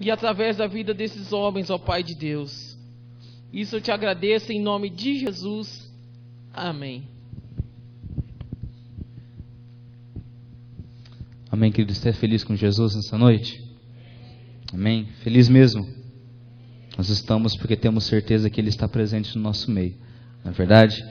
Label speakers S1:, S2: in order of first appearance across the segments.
S1: e através da vida desses homens, ó Pai de Deus. Isso eu te agradeço em nome de Jesus. Amém.
S2: Amém, querido. Você é feliz com Jesus nessa noite? Amém? Feliz mesmo? Nós estamos porque temos certeza que Ele está presente no nosso meio. Não é verdade?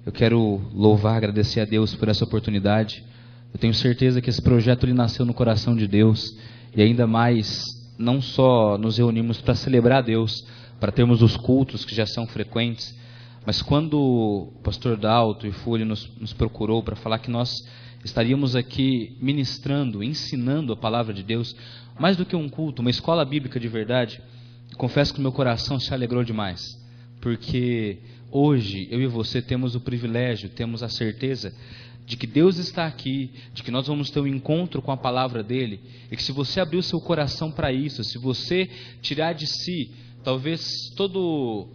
S2: Eu quero louvar, agradecer a Deus por essa oportunidade. Eu tenho certeza que esse projeto ele nasceu no coração de Deus. E ainda mais, não só nos reunimos para celebrar a Deus, para termos os cultos que já são frequentes, mas quando o pastor Dalto e Folha nos procurou para falar que nós estaríamos aqui ministrando, ensinando a palavra de Deus, mais do que um culto, uma escola bíblica de verdade, confesso que o meu coração se alegrou demais, porque hoje eu e você temos o privilégio, temos a certeza de que Deus está aqui, de que nós vamos ter um encontro com a palavra dele, e que se você abrir o seu coração para isso, se você tirar de si, talvez todo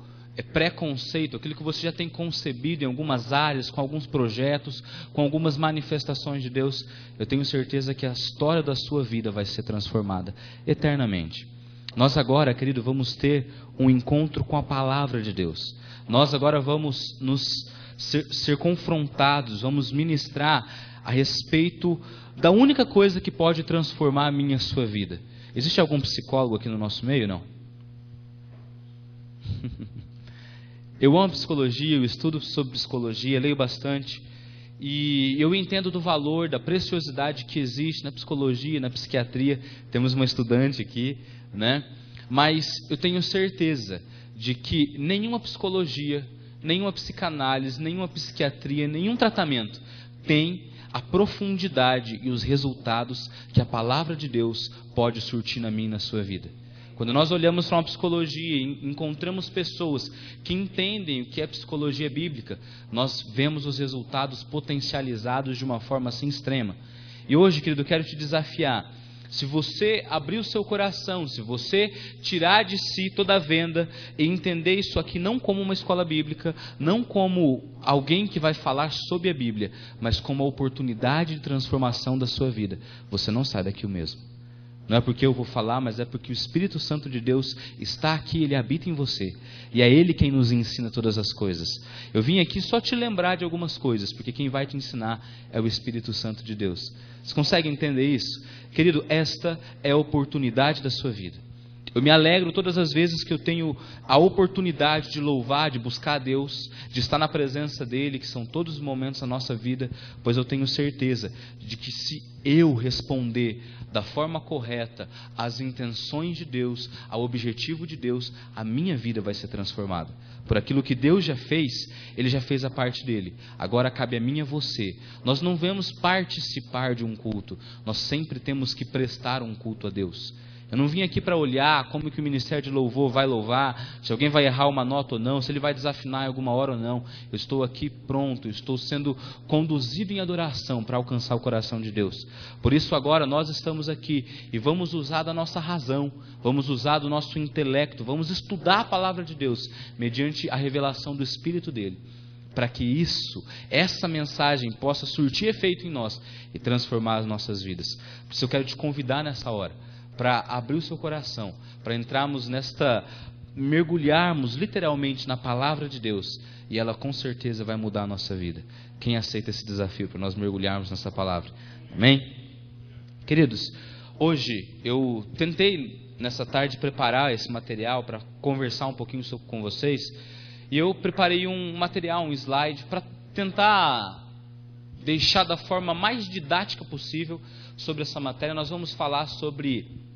S2: preconceito, aquilo que você já tem concebido em algumas áreas, com alguns projetos, com algumas manifestações de Deus, eu tenho certeza que a história da sua vida vai ser transformada eternamente. Nós agora, querido, vamos ter um encontro com a palavra de Deus. Nós agora vamos ser confrontados, vamos ministrar a respeito da única coisa que pode transformar a minha e a sua vida. Existe algum psicólogo aqui no nosso meio, não? Eu amo psicologia, eu estudo sobre psicologia, leio bastante, e eu entendo do valor, da preciosidade que existe na psicologia, na psiquiatria. Temos uma estudante aqui, né? Mas eu tenho certeza de que nenhuma psicologia, nenhuma psicanálise, nenhuma psiquiatria, nenhum tratamento tem a profundidade e os resultados que a palavra de Deus pode surtir na minha e na sua vida. Quando nós olhamos para uma psicologia e encontramos pessoas que entendem o que é psicologia bíblica, nós vemos os resultados potencializados de uma forma assim extrema. E hoje, querido, eu quero te desafiar. Se você abrir o seu coração, se você tirar de si toda a venda e entender isso aqui não como uma escola bíblica, não como alguém que vai falar sobre a Bíblia, mas como uma oportunidade de transformação da sua vida, você não sai daqui o mesmo. Não é porque eu vou falar, mas é porque o Espírito Santo de Deus está aqui, Ele habita em você. E é Ele quem nos ensina todas as coisas. Eu vim aqui só te lembrar de algumas coisas, porque quem vai te ensinar é o Espírito Santo de Deus. Você consegue entender isso? Querido, esta é a oportunidade da sua vida. Eu me alegro todas as vezes que eu tenho a oportunidade de louvar, de buscar a Deus, de estar na presença dEle, que são todos os momentos da nossa vida, pois eu tenho certeza de que se eu responder da forma correta às intenções de Deus, ao objetivo de Deus, a minha vida vai ser transformada. Por aquilo que Deus já fez, Ele já fez a parte dEle. Agora cabe a mim e a você. Nós não vamos participar de um culto, nós sempre temos que prestar um culto a Deus. Eu não vim aqui para olhar como que o ministério de louvor vai louvar, se alguém vai errar uma nota ou não, se ele vai desafinar em alguma hora ou não. Eu estou aqui pronto, estou sendo conduzido em adoração para alcançar o coração de Deus. Por isso agora nós estamos aqui e vamos usar da nossa razão, vamos usar do nosso intelecto, vamos estudar a palavra de Deus mediante a revelação do Espírito dele, para que essa mensagem possa surtir efeito em nós e transformar as nossas vidas. Por isso eu quero te convidar nessa hora para abrir o seu coração, para entrarmos mergulharmos literalmente na palavra de Deus, e ela com certeza vai mudar a nossa vida. Quem aceita esse desafio para nós mergulharmos nessa palavra? Amém? Queridos, hoje eu tentei nessa tarde preparar esse material para conversar um pouquinho com vocês, e eu preparei um material, um slide, para tentar deixar da forma mais didática possível sobre essa matéria. Nós vamos falar sobre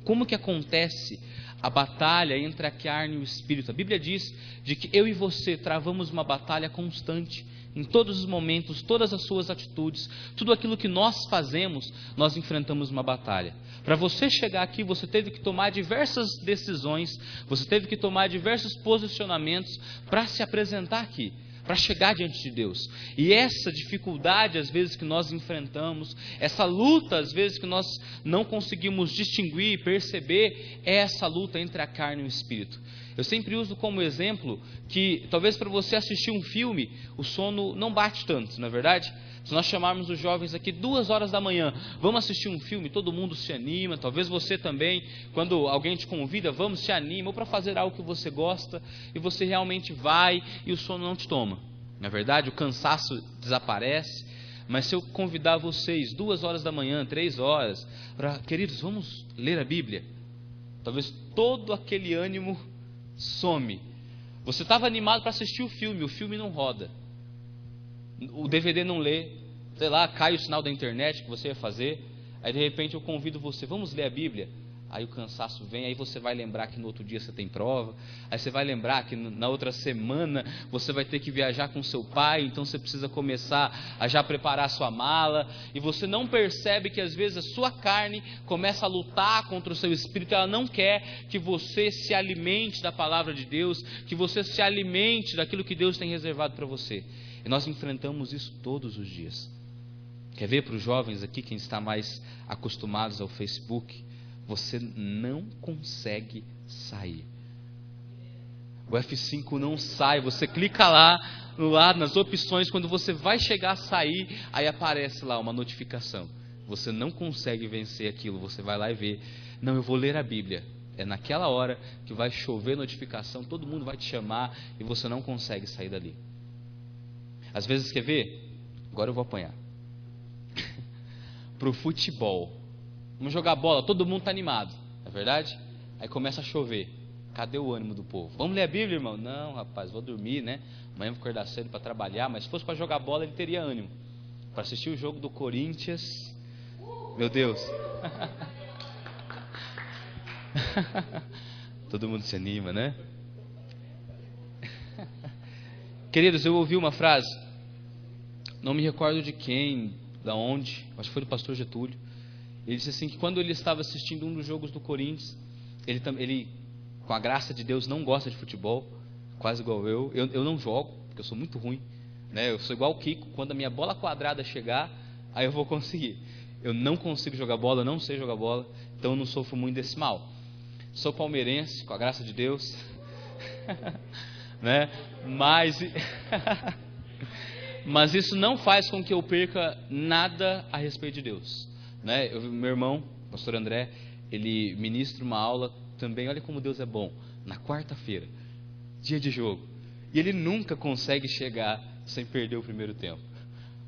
S2: como que acontece a batalha entre a carne e o espírito. A Bíblia diz de que eu e você travamos uma batalha constante em todos os momentos, todas as suas atitudes, tudo aquilo que nós fazemos, nós enfrentamos uma batalha. Para você chegar aqui, você teve que tomar diversas decisões, você teve que tomar diversos posicionamentos para se apresentar aqui, para chegar diante de Deus. E essa dificuldade às vezes que nós enfrentamos, essa luta às vezes que nós não conseguimos distinguir e perceber, é essa luta entre a carne e o espírito. Eu sempre uso como exemplo que talvez para você assistir um filme, o sono não bate tanto, não é verdade? Se nós chamarmos os jovens aqui 2 horas da manhã, vamos assistir um filme, todo mundo se anima, talvez você também, quando alguém te convida, vamos, se anima, ou para fazer algo que você gosta, e você realmente vai e o sono não te toma. Na verdade, o cansaço desaparece. Mas se eu convidar vocês 2 horas da manhã, 3 horas, queridos, vamos ler a Bíblia, talvez todo aquele ânimo some. Você estava animado para assistir o filme não roda, o DVD não lê, sei lá, cai o sinal da internet que você ia fazer, aí de repente eu convido você, vamos ler a Bíblia. Aí o cansaço vem, aí você vai lembrar que no outro dia você tem prova, aí você vai lembrar que na outra semana você vai ter que viajar com seu pai, então você precisa começar a já preparar a sua mala, e você não percebe que às vezes a sua carne começa a lutar contra o seu espírito, ela não quer que você se alimente da palavra de Deus, que você se alimente daquilo que Deus tem reservado para você, e nós enfrentamos isso todos os dias. Quer ver para os jovens aqui, quem está mais acostumados ao Facebook? Você não consegue sair. O F5 não sai. Você clica lá no lado, nas opções, quando você vai chegar a sair, aí aparece lá uma notificação. Você não consegue vencer aquilo. Você vai lá e vê. Não, eu vou ler a Bíblia. É naquela hora que vai chover notificação, todo mundo vai te chamar e você não consegue sair dali. Às vezes, quer ver? Agora eu vou apanhar. Pro futebol. Vamos jogar bola, todo mundo está animado, não é verdade? Aí começa a chover. Cadê o ânimo do povo? Vamos ler a Bíblia, irmão? Não, rapaz, vou dormir, né? Amanhã vou acordar cedo para trabalhar, mas se fosse para jogar bola, ele teria ânimo. Para assistir o jogo do Corinthians, meu Deus. Todo mundo se anima, né? Queridos, eu ouvi uma frase, não me recordo de quem, da onde, acho que foi do pastor Getúlio. Ele disse assim que quando ele estava assistindo um dos jogos do Corinthians, ele com a graça de Deus não gosta de futebol, quase igual eu não jogo, porque eu sou muito ruim, né? Eu sou igual o Kiko, quando a minha bola quadrada chegar, aí eu vou conseguir. Eu não consigo jogar bola, eu não sei jogar bola, então eu não sofro muito desse mal. Sou palmeirense, com a graça de Deus, né? Mas isso não faz com que eu perca nada a respeito de Deus. Né? Meu irmão, pastor André, ele ministra uma aula também, olha como Deus é bom, na quarta-feira, dia de jogo, e ele nunca consegue chegar sem perder o primeiro tempo,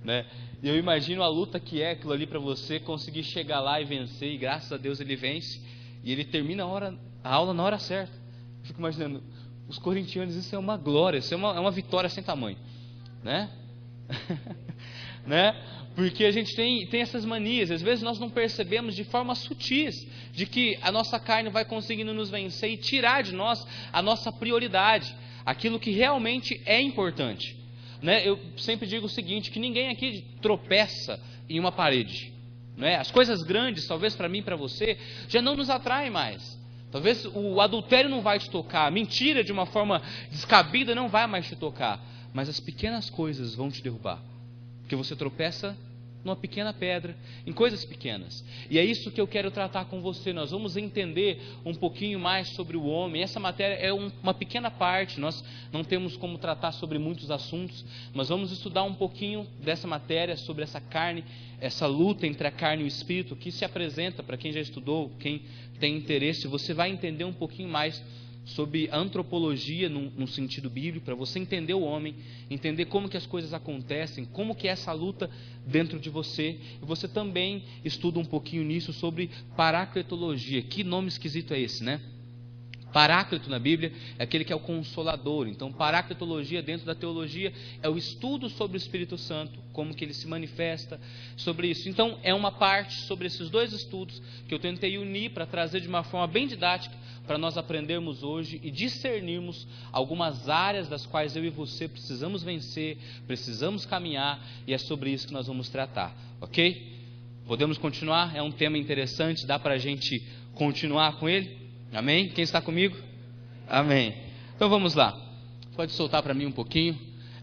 S2: né? E eu imagino a luta que é aquilo ali para você conseguir chegar lá e vencer, e graças a Deus ele vence, e ele termina a aula na hora certa. Eu fico imaginando, os corintianos, isso é uma glória, isso é uma vitória sem tamanho, né? Né? Porque a gente tem essas manias, às vezes nós não percebemos de forma sutis, de que a nossa carne vai conseguindo nos vencer e tirar de nós a nossa prioridade, aquilo que realmente é importante, né? Eu sempre digo o seguinte, que ninguém aqui tropeça em uma parede, né? As coisas grandes, talvez para mim e para você, já não nos atraem mais. Talvez o adultério não vai te tocar, a mentira de uma forma descabida não vai mais te tocar, mas as pequenas coisas vão te derrubar. Porque você tropeça numa pequena pedra, em coisas pequenas. E é isso que eu quero tratar com você. Nós vamos entender um pouquinho mais sobre o homem. Essa matéria é uma pequena parte. Nós não temos como tratar sobre muitos assuntos, mas vamos estudar um pouquinho dessa matéria, sobre essa carne, essa luta entre a carne e o espírito, que se apresenta para quem já estudou, quem tem interesse. Você vai entender um pouquinho mais sobre a antropologia num sentido bíblico, para você entender o homem, entender como que as coisas acontecem, como que é essa luta dentro de você. E você também estuda um pouquinho nisso sobre paracletologia. Que nome esquisito é esse, né? Paráclito na Bíblia é aquele que é o consolador. Então, paracletologia dentro da teologia é o estudo sobre o Espírito Santo, como que ele se manifesta sobre isso. Então, é uma parte sobre esses dois estudos que eu tentei unir para trazer de uma forma bem didática para nós aprendermos hoje e discernirmos algumas áreas das quais eu e você precisamos vencer, precisamos caminhar, e é sobre isso que nós vamos tratar, ok? Podemos continuar? É um tema interessante, dá para a gente continuar com ele? Amém? Quem está comigo? Amém. Então vamos lá. Pode soltar para mim um pouquinho.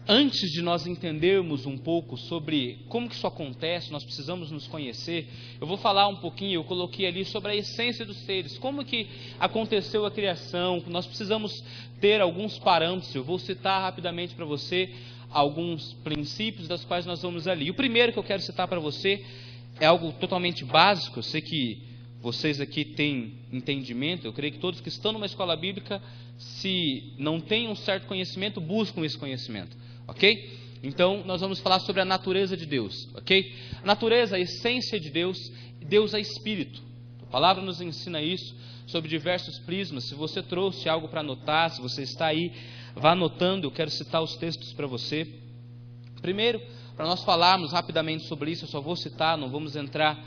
S2: Antes de nós entendermos um pouco sobre como que isso acontece, nós precisamos nos conhecer. Eu vou falar um pouquinho, eu coloquei ali sobre a essência dos seres, como que aconteceu a criação. Nós precisamos ter alguns parâmetros. Eu vou citar rapidamente para você alguns princípios das quais nós vamos ali. E o primeiro que eu quero citar para você é algo totalmente básico. Eu sei que vocês aqui têm entendimento, eu creio que todos que estão numa escola bíblica, se não têm um certo conhecimento, buscam esse conhecimento. Ok? Então, nós vamos falar sobre a natureza de Deus. Ok? A natureza, a essência de Deus, Deus é Espírito. A palavra nos ensina isso sob diversos prismas. Se você trouxe algo para anotar, se você está aí, vá anotando. Eu quero citar os textos para você. Primeiro, para nós falarmos rapidamente sobre isso, eu só vou citar, não vamos entrar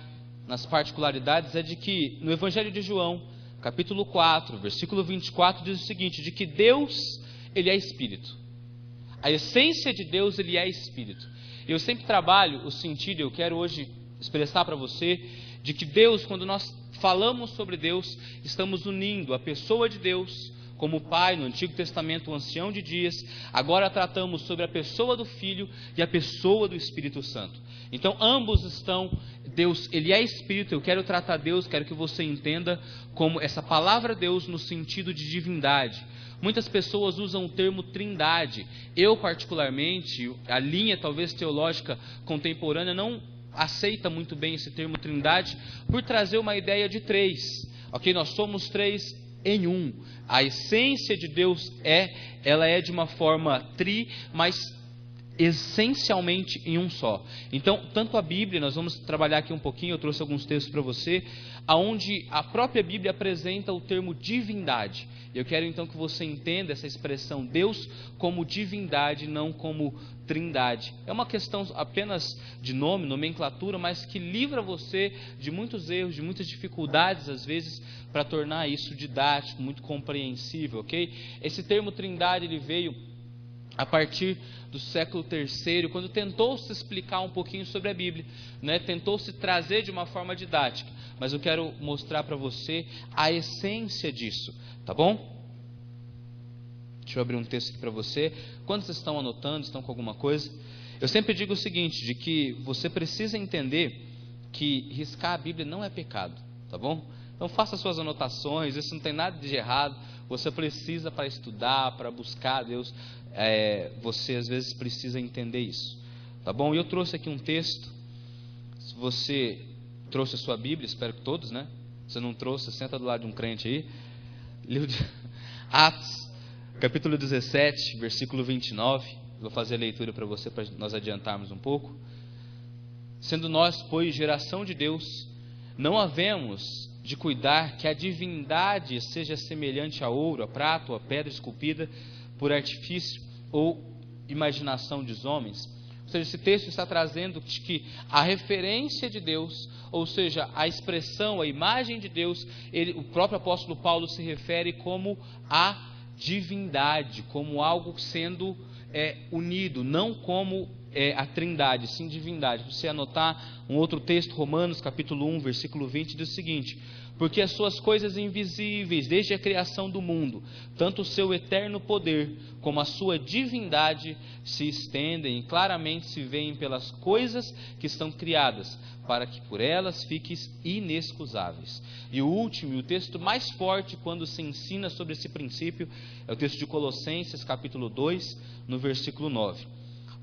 S2: nas particularidades, é de que no Evangelho de João, capítulo 4, versículo 24, diz o seguinte, de que Deus, Ele é Espírito. A essência de Deus, Ele é Espírito. Eu sempre trabalho o sentido, eu quero hoje expressar para você, de que Deus, quando nós falamos sobre Deus, estamos unindo a pessoa de Deus, como o Pai, no Antigo Testamento, o ancião de dias. Agora tratamos sobre a pessoa do Filho e a pessoa do Espírito Santo. Então ambos estão, Deus, Ele é Espírito. Eu quero tratar Deus, quero que você entenda como essa palavra Deus no sentido de divindade. Muitas pessoas usam o termo trindade. Eu particularmente, a linha talvez teológica contemporânea não aceita muito bem esse termo trindade, por trazer uma ideia de três. Ok? Nós somos três em um. A essência de Deus ela é de uma forma mas essencialmente em um só. Então, tanto a Bíblia, nós vamos trabalhar aqui um pouquinho, eu trouxe alguns textos para você, aonde a própria Bíblia apresenta o termo divindade. Eu quero então que você entenda essa expressão Deus como divindade, não como trindade. É uma questão apenas de nome, nomenclatura, mas que livra você de muitos erros, de muitas dificuldades às vezes, para tornar isso didático, muito compreensível, ok? Esse termo trindade, ele veio a partir do século III, quando tentou-se explicar um pouquinho sobre a Bíblia, né? Tentou-se trazer de uma forma didática, mas eu quero mostrar para você a essência disso, tá bom? Deixa eu abrir um texto aqui para você. Quantos estão anotando, estão com alguma coisa? Eu sempre digo o seguinte, de que você precisa entender que riscar a Bíblia não é pecado, tá bom? Então faça suas anotações, isso não tem nada de errado. Você precisa para estudar, para buscar a Deus, você às vezes precisa entender isso, tá bom? E eu trouxe aqui um texto. Se você trouxe a sua Bíblia, espero que todos, né? Se não trouxe, senta do lado de um crente aí. Livro de Atos, capítulo 17, versículo 29. Vou fazer a leitura para você, para nós adiantarmos um pouco. Sendo nós, pois, geração de Deus, não havemos de cuidar que a divindade seja semelhante a ouro, a prata ou a pedra esculpida por artifício ou imaginação dos homens. Ou seja, esse texto está trazendo que a referência de Deus, ou seja, a expressão, a imagem de Deus, o próprio apóstolo Paulo se refere como a divindade, como algo sendo unido, não como a trindade, sim divindade. Se você anotar um outro texto, Romanos capítulo 1, versículo 20, diz o seguinte: porque as suas coisas invisíveis, desde a criação do mundo, tanto o seu eterno poder, como a sua divindade, se estendem e claramente se veem pelas coisas que estão criadas, para que por elas fiques inexcusáveis. E o último, e o texto mais forte quando se ensina sobre esse princípio, é o texto de Colossenses capítulo 2, no versículo 9.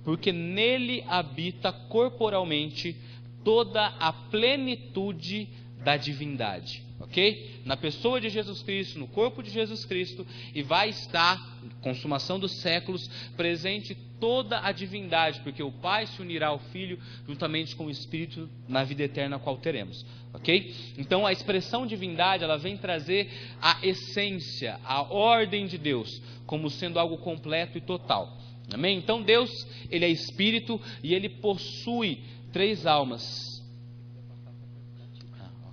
S2: Porque nele habita corporalmente toda a plenitude da divindade, ok? Na pessoa de Jesus Cristo, no corpo de Jesus Cristo, e vai estar, consumação dos séculos, presente toda a divindade, porque o Pai se unirá ao Filho juntamente com o Espírito na vida eterna a qual teremos, ok? Então a expressão divindade, ela vem trazer a essência, a ordem de Deus, como sendo algo completo e total. Amém? Então Deus, Ele é Espírito e Ele possui 3 almas.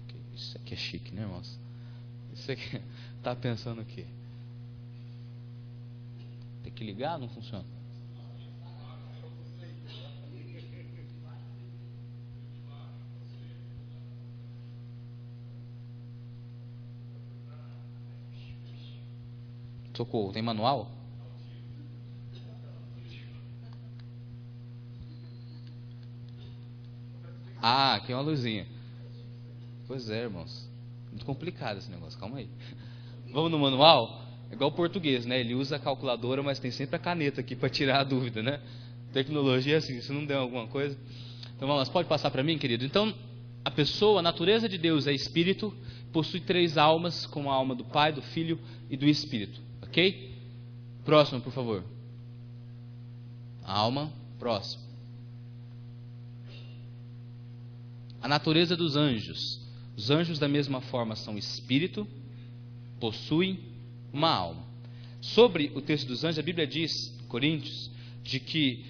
S2: Ok. Isso aqui é chique, né, irmãos? Isso aqui, tá pensando o quê? Tem que ligar? Não funciona. Socorro, tem manual? Ah, aqui é uma luzinha. Pois é, irmãos. Muito complicado esse negócio, calma aí. Vamos no manual? É igual o português, né? Ele usa a calculadora, mas tem sempre a caneta aqui para tirar a dúvida, né? Tecnologia é assim, se não der alguma coisa. Então vamos lá, pode passar para mim, querido? Então, a pessoa, a natureza de Deus é espírito, possui 3 almas, como a alma do Pai, do Filho e do Espírito, ok? Próximo, por favor. Alma, próximo. A natureza dos anjos. Os anjos da mesma forma são espírito, possuem uma alma. Sobre o texto dos anjos, a Bíblia diz, em Coríntios, de que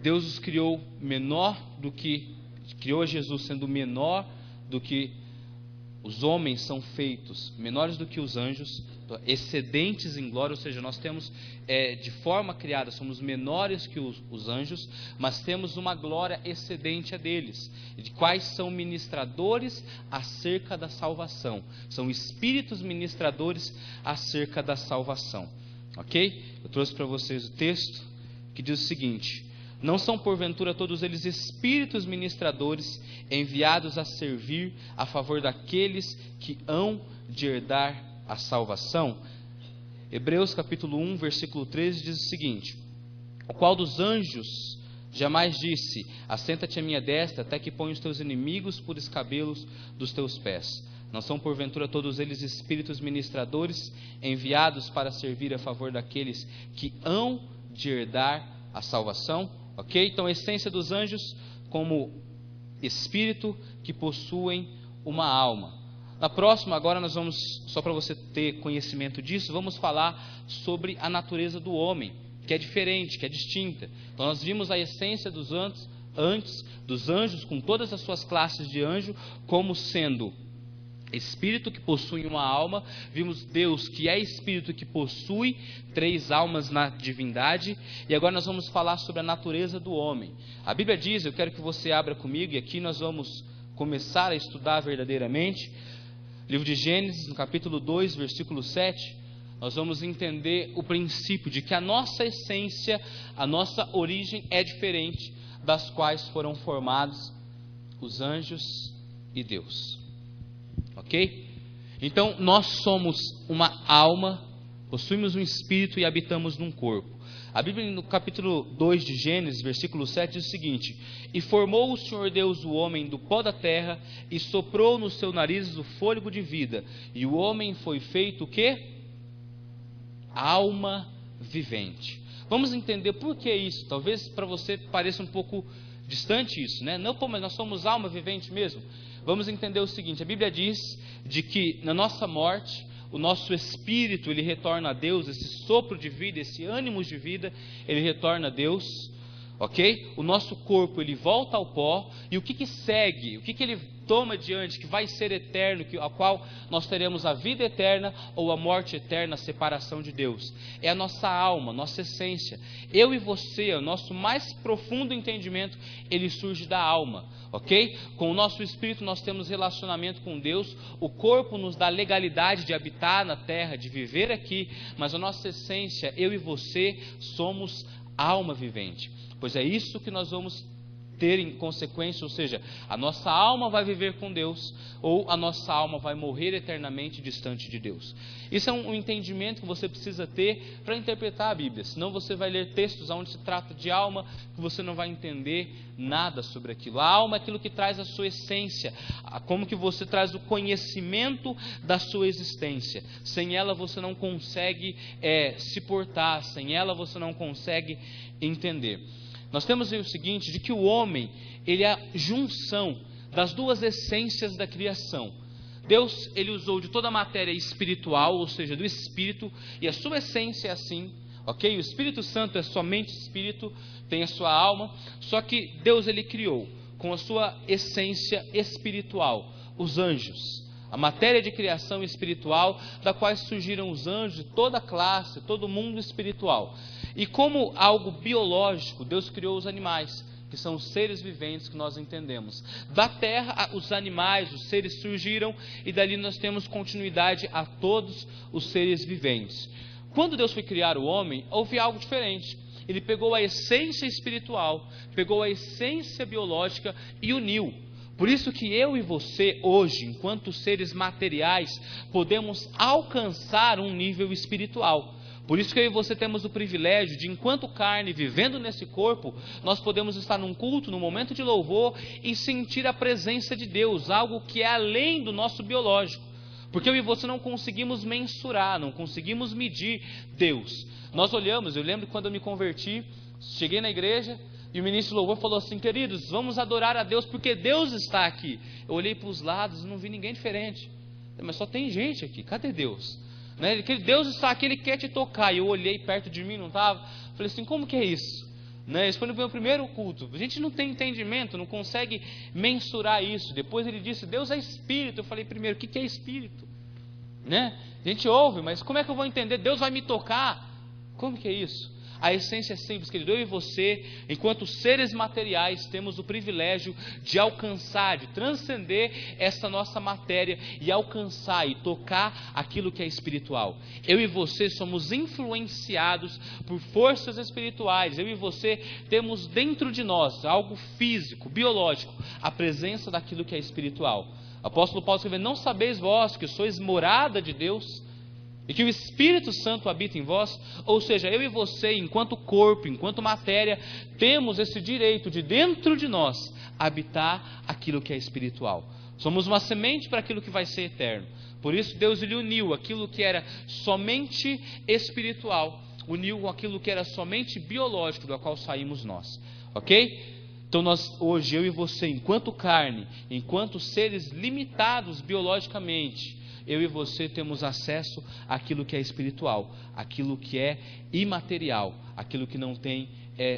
S2: Deus os criou menor do que, criou a Jesus sendo menor do que os homens são feitos, menores do que os anjos, excedentes em glória, ou seja, nós temos, de forma criada, somos menores que os anjos, mas temos uma glória excedente a deles, de quais são ministradores acerca da salvação, são espíritos ministradores acerca da salvação, ok? Eu trouxe para vocês o texto que diz o seguinte: não são porventura todos eles espíritos ministradores enviados a servir a favor daqueles que hão de herdar a salvação? Hebreus capítulo 1, versículo 13 diz o seguinte: o qual dos anjos jamais disse, assenta-te à minha destra, até que ponha os teus inimigos por escabelos dos teus pés. Não são porventura todos eles espíritos ministradores enviados para servir a favor daqueles que hão de herdar a salvação? Ok? Então a essência dos anjos como espírito que possuem uma alma. Na próxima, agora nós vamos, só para você ter conhecimento disso, vamos falar sobre a natureza do homem, que é diferente, que é distinta. Então nós vimos a essência dos antes dos anjos, com todas as suas classes de anjo, como sendo espírito que possui uma alma. Vimos Deus que é espírito que possui 3 almas na divindade. E agora nós vamos falar sobre a natureza do homem. A Bíblia diz, eu quero que você abra comigo, e aqui nós vamos começar a estudar verdadeiramente. Livro de Gênesis, no capítulo 2, versículo 7, nós vamos entender o princípio de que a nossa essência, a nossa origem é diferente das quais foram formados os anjos e Deus. Ok? Então nós somos uma alma, possuímos um espírito e habitamos num corpo. A Bíblia no capítulo 2 de Gênesis, versículo 7 diz o seguinte: e formou o Senhor Deus o homem do pó da terra e soprou no seu nariz o fôlego de vida, e o homem foi feito o quê? Alma vivente. Vamos entender por que isso. Talvez para você pareça um pouco distante isso, né? Não, pô, mas nós somos alma vivente mesmo. Vamos entender o seguinte: a Bíblia diz de que na nossa morte o nosso espírito ele retorna a Deus, esse sopro de vida, esse ânimo de vida, ele retorna a Deus, ok? O nosso corpo ele volta ao pó, e o que segue? O que ele toma diante, que vai ser eterno, a qual nós teremos a vida eterna ou a morte eterna, a separação de Deus? É a nossa alma, nossa essência. Eu e você, o nosso mais profundo entendimento, ele surge da alma, ok? Com o nosso espírito nós temos relacionamento com Deus, o corpo nos dá legalidade de habitar na terra, de viver aqui, mas a nossa essência, eu e você, somos alma vivente. Pois é isso que nós vamos ter em consequência, ou seja, a nossa alma vai viver com Deus, ou a nossa alma vai morrer eternamente distante de Deus. Isso é um entendimento que você precisa ter para interpretar a Bíblia, senão você vai ler textos onde se trata de alma, que você não vai entender nada sobre aquilo. A alma é aquilo que traz a sua essência, como que você traz o conhecimento da sua existência. Sem ela você não consegue se portar, sem ela você não consegue entender. Nós temos o seguinte, de que o homem, ele é a junção das duas essências da criação. Deus, ele usou de toda a matéria espiritual, ou seja, do espírito, e a sua essência é assim, ok? O Espírito Santo é somente espírito, tem a sua alma, só que Deus, ele criou com a sua essência espiritual os anjos. A matéria de criação espiritual, da qual surgiram os anjos de toda classe, todo mundo espiritual. E como algo biológico, Deus criou os animais, que são os seres viventes que nós entendemos. Da terra, os animais, os seres surgiram, e dali nós temos continuidade a todos os seres viventes. Quando Deus foi criar o homem, houve algo diferente. Ele pegou a essência espiritual, pegou a essência biológica e uniu. Por isso que eu e você hoje, enquanto seres materiais, podemos alcançar um nível espiritual. Por isso que eu e você temos o privilégio de, enquanto carne, vivendo nesse corpo, nós podemos estar num culto, num momento de louvor e sentir a presença de Deus, algo que é além do nosso biológico. Porque eu e você não conseguimos mensurar, não conseguimos medir Deus. Nós olhamos, eu lembro quando eu me converti, cheguei na igreja e o ministro louvor falou assim: queridos, vamos adorar a Deus porque Deus está aqui. Eu olhei para os lados e não vi ninguém diferente. Mas só tem gente aqui, cadê Deus? Né? Deus está aqui, Ele quer te tocar. E eu olhei perto de mim, não estava. Falei assim: como que é isso? Né? Esse foi o meu primeiro culto. A gente não tem entendimento, não consegue mensurar isso. Depois ele disse: Deus é espírito. Eu falei: primeiro, o que é espírito? Né? A gente ouve, mas como é que eu vou entender? Deus vai me tocar? Como que é isso? A essência é simples, querido. Eu e você, enquanto seres materiais, temos o privilégio de alcançar, de transcender essa nossa matéria e alcançar e tocar aquilo que é espiritual. Eu e você somos influenciados por forças espirituais. Eu e você temos dentro de nós algo físico, biológico, a presença daquilo que é espiritual. O apóstolo Paulo escreveu: não sabeis vós que sois morada de Deus e que o Espírito Santo habita em vós? Ou seja, eu e você, enquanto corpo, enquanto matéria, temos esse direito de dentro de nós habitar aquilo que é espiritual. Somos uma semente para aquilo que vai ser eterno. Por isso Deus ele uniu aquilo que era somente espiritual, uniu com aquilo que era somente biológico, do qual saímos nós. Ok? Então nós, hoje, eu e você, enquanto carne, enquanto seres limitados biologicamente, eu e você temos acesso àquilo que é espiritual, àquilo que é imaterial, àquilo que não tem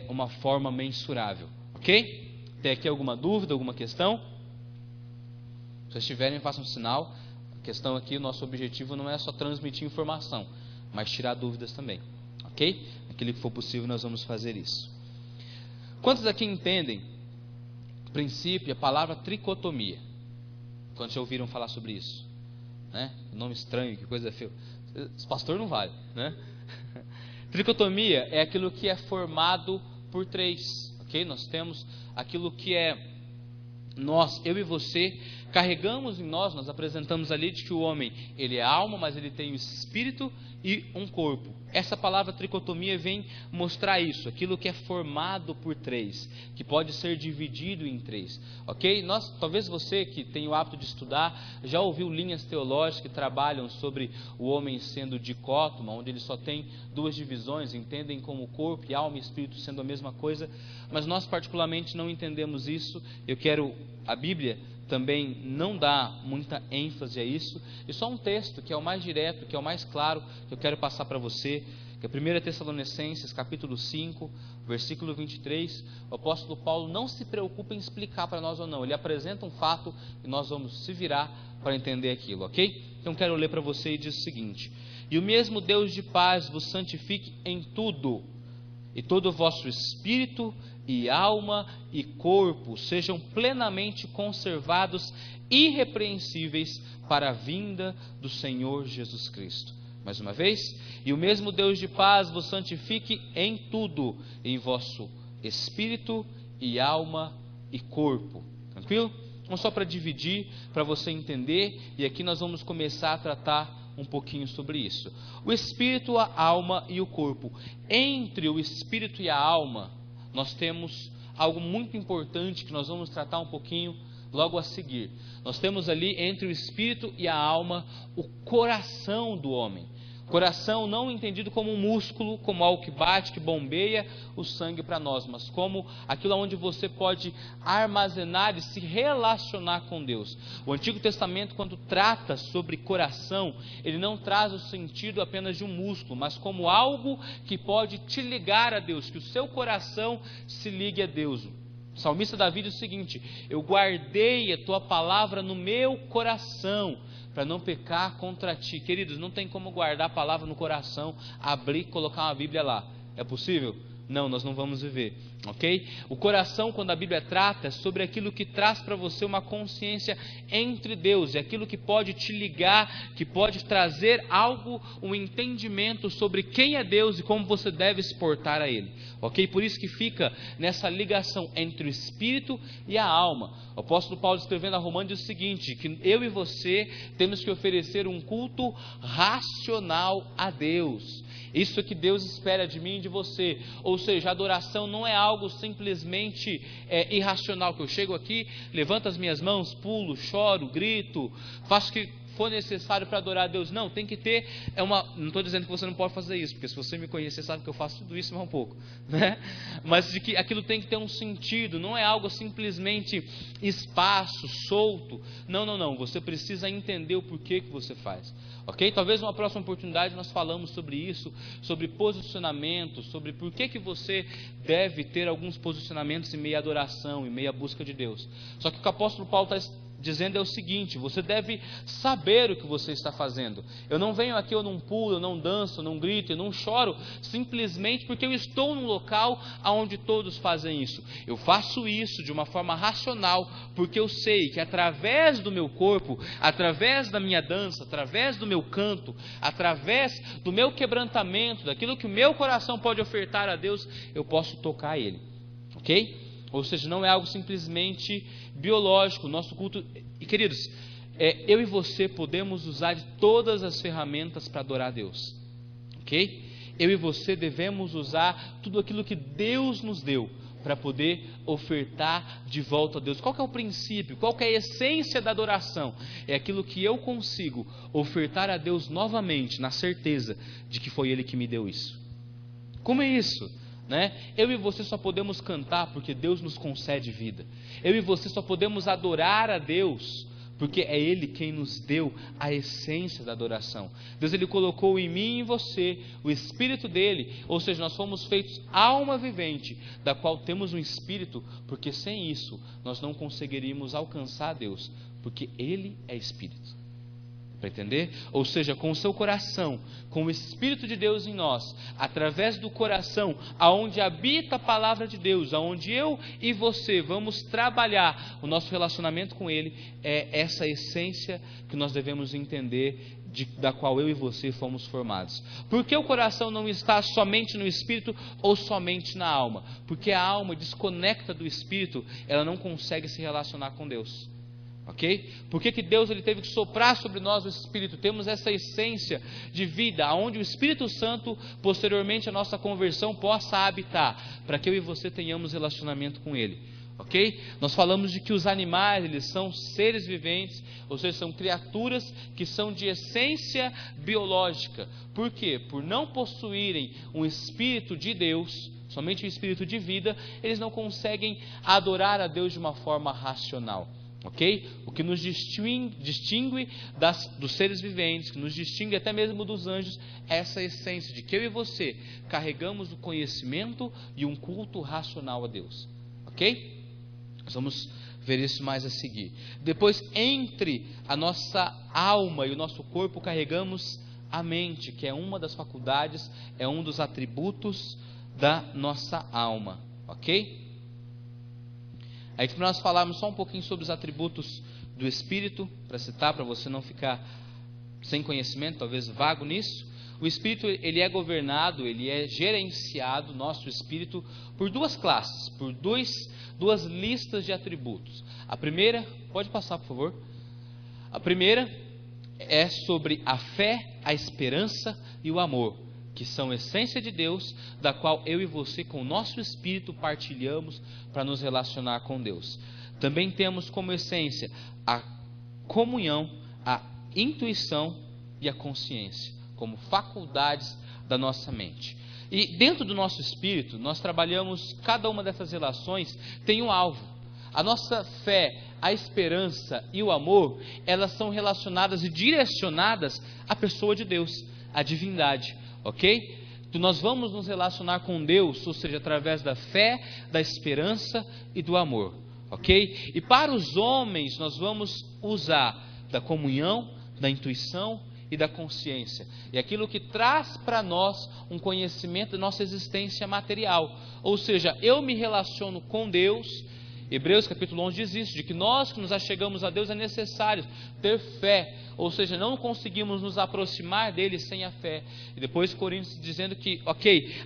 S2: uma forma mensurável. Ok? Tem aqui alguma dúvida, alguma questão? Se vocês tiverem, façam um sinal. A questão aqui, o nosso objetivo não é só transmitir informação, mas tirar dúvidas também. Ok? Aquilo que for possível, nós vamos fazer isso. Quantos aqui entendem o princípio, a palavra tricotomia? Quantos já ouviram falar sobre isso? Né? Nome estranho, que coisa feia. Esse pastor não vale, né? Tricotomia é aquilo que é formado por três, ok? Nós temos aquilo que é nós, eu e você, carregamos em nós apresentamos ali de que o homem, ele é alma, mas ele tem o espírito e um corpo. Essa palavra tricotomia vem mostrar isso, aquilo que é formado por três, que pode ser dividido em três, ok? Talvez você que tem o hábito de estudar, já ouviu linhas teológicas que trabalham sobre o homem sendo dicótomo, onde ele só tem duas divisões, entendem como corpo e alma e espírito sendo a mesma coisa, mas nós particularmente não entendemos isso. A Bíblia também não dá muita ênfase a isso, e só um texto que é o mais direto, que é o mais claro, que eu quero passar para você, que é 1 Tessalonicenses, capítulo 5, versículo 23, o apóstolo Paulo não se preocupa em explicar para nós ou não, ele apresenta um fato e nós vamos se virar para entender aquilo, ok? Então quero ler para você e diz o seguinte: e o mesmo Deus de paz vos santifique em tudo, e todo o vosso espírito e alma e corpo sejam plenamente conservados irrepreensíveis para a vinda do Senhor Jesus Cristo. Mais uma vez, e o mesmo Deus de paz vos santifique em tudo, em vosso espírito e alma e corpo. Tranquilo? Então só para dividir, para você entender, e aqui nós vamos começar a tratar um pouquinho sobre isso. O espírito, a alma e o corpo. Entre o espírito e a alma, nós temos algo muito importante que nós vamos tratar um pouquinho logo a seguir. Nós temos ali entre o espírito e a alma o coração do homem. Coração não entendido como um músculo, como algo que bate, que bombeia o sangue para nós, mas como aquilo onde você pode armazenar e se relacionar com Deus. O Antigo Testamento, quando trata sobre coração, ele não traz o sentido apenas de um músculo, mas como algo que pode te ligar a Deus, que o seu coração se ligue a Deus. O salmista Davi diz o seguinte: eu guardei a tua palavra no meu coração, para não pecar contra ti. Queridos, não tem como guardar a palavra no coração, abrir e colocar uma Bíblia lá. É possível? Não, nós não vamos viver, ok? O coração, quando a Bíblia trata, é sobre aquilo que traz para você uma consciência entre Deus, é aquilo que pode te ligar, que pode trazer algo, um entendimento sobre quem é Deus e como você deve se portar a Ele, ok? Por isso que fica nessa ligação entre o espírito e a alma. O apóstolo Paulo, escrevendo a Romanos, diz o seguinte, que eu e você temos que oferecer um culto racional a Deus. Isso é que Deus espera de mim e de você. Ou seja, a adoração não é algo simplesmente irracional, que eu chego aqui, levanto as minhas mãos, pulo, choro, grito, faço o que for necessário para adorar a Deus. Não, tem que ter, não estou dizendo que você não pode fazer isso, porque se você me conhecer sabe que eu faço tudo isso mais um pouco, né? Mas de que aquilo tem que ter um sentido, não é algo simplesmente espaço, solto. Não, você precisa entender o porquê que você faz, ok? Talvez numa próxima oportunidade nós falamos sobre isso, sobre posicionamento, sobre por que você deve ter alguns posicionamentos em meio à adoração, em meio à busca de Deus. Só que o que o apóstolo Paulo está dizendo é o seguinte: você deve saber o que você está fazendo. Eu não venho aqui, eu não pulo, eu não danço, eu não grito, eu não choro, simplesmente porque eu estou num local onde todos fazem isso. Eu faço isso de uma forma racional, porque eu sei que através do meu corpo, através da minha dança, através do meu canto, através do meu quebrantamento, daquilo que o meu coração pode ofertar a Deus, eu posso tocar Ele, ok? Ou seja, não é algo simplesmente biológico. O nosso culto, e queridos, eu e você podemos usar de todas as ferramentas para adorar a Deus, ok? Eu e você devemos usar tudo aquilo que Deus nos deu para poder ofertar de volta a Deus. Qual que é o princípio? Qual que é a essência da adoração? É aquilo que eu consigo ofertar a Deus novamente, na certeza de que foi Ele que me deu isso. Como é isso? Eu e você só podemos cantar porque Deus nos concede vida. Eu e você só podemos adorar a Deus porque é Ele quem nos deu a essência da adoração. Deus, Ele colocou em mim e em você o Espírito dEle, ou seja, nós fomos feitos alma vivente, da qual temos um Espírito, porque sem isso nós não conseguiríamos alcançar a Deus, porque Ele é Espírito. Para entender? Ou seja, com o seu coração, com o Espírito de Deus em nós, através do coração, aonde habita a palavra de Deus, aonde eu e você vamos trabalhar o nosso relacionamento com Ele, é essa essência que nós devemos entender, da qual eu e você fomos formados. Por que o coração não está somente no Espírito ou somente na alma? Porque a alma desconecta do Espírito, ela não consegue se relacionar com Deus. Ok? Por que Deus ele teve que soprar sobre nós o Espírito? Temos essa essência de vida, onde o Espírito Santo, posteriormente a nossa conversão, possa habitar, para que eu e você tenhamos relacionamento com Ele. Ok? Nós falamos de que os animais, eles são seres viventes, ou seja, são criaturas que são de essência biológica. Por quê? Por não possuírem um Espírito de Deus, somente um Espírito de vida, eles não conseguem adorar a Deus de uma forma racional. Ok? O que nos distingue dos seres viventes, que nos distingue até mesmo dos anjos, é essa essência de que eu e você carregamos o conhecimento e um culto racional a Deus. Ok? Nós vamos ver isso mais a seguir. Depois, entre a nossa alma e o nosso corpo, carregamos a mente, que é uma das faculdades, é um dos atributos da nossa alma. Ok? Aí para nós falarmos só um pouquinho sobre os atributos do Espírito, para citar, para você não ficar sem conhecimento, talvez vago nisso. O Espírito, ele é governado, ele é gerenciado, nosso Espírito, por duas classes, por duas listas de atributos. A primeira, pode passar por favor. A primeira é sobre a fé, a esperança e o amor, que são a essência de Deus, da qual eu e você, com o nosso Espírito, partilhamos para nos relacionar com Deus. Também temos como essência a comunhão, a intuição e a consciência, como faculdades da nossa mente. E dentro do nosso Espírito, nós trabalhamos, cada uma dessas relações tem um alvo. A nossa fé, a esperança e o amor, elas são relacionadas e direcionadas à pessoa de Deus, à divindade. Ok? Então nós vamos nos relacionar com Deus, ou seja, através da fé, da esperança e do amor. Ok? E para os homens nós vamos usar da comunhão, da intuição e da consciência. E aquilo que traz para nós um conhecimento da nossa existência material. Ou seja, eu me relaciono com Deus. Hebreus capítulo 11 diz isso, de que nós que nos achegamos a Deus é necessário ter fé, ou seja, não conseguimos nos aproximar dele sem a fé. E depois Coríntios dizendo que,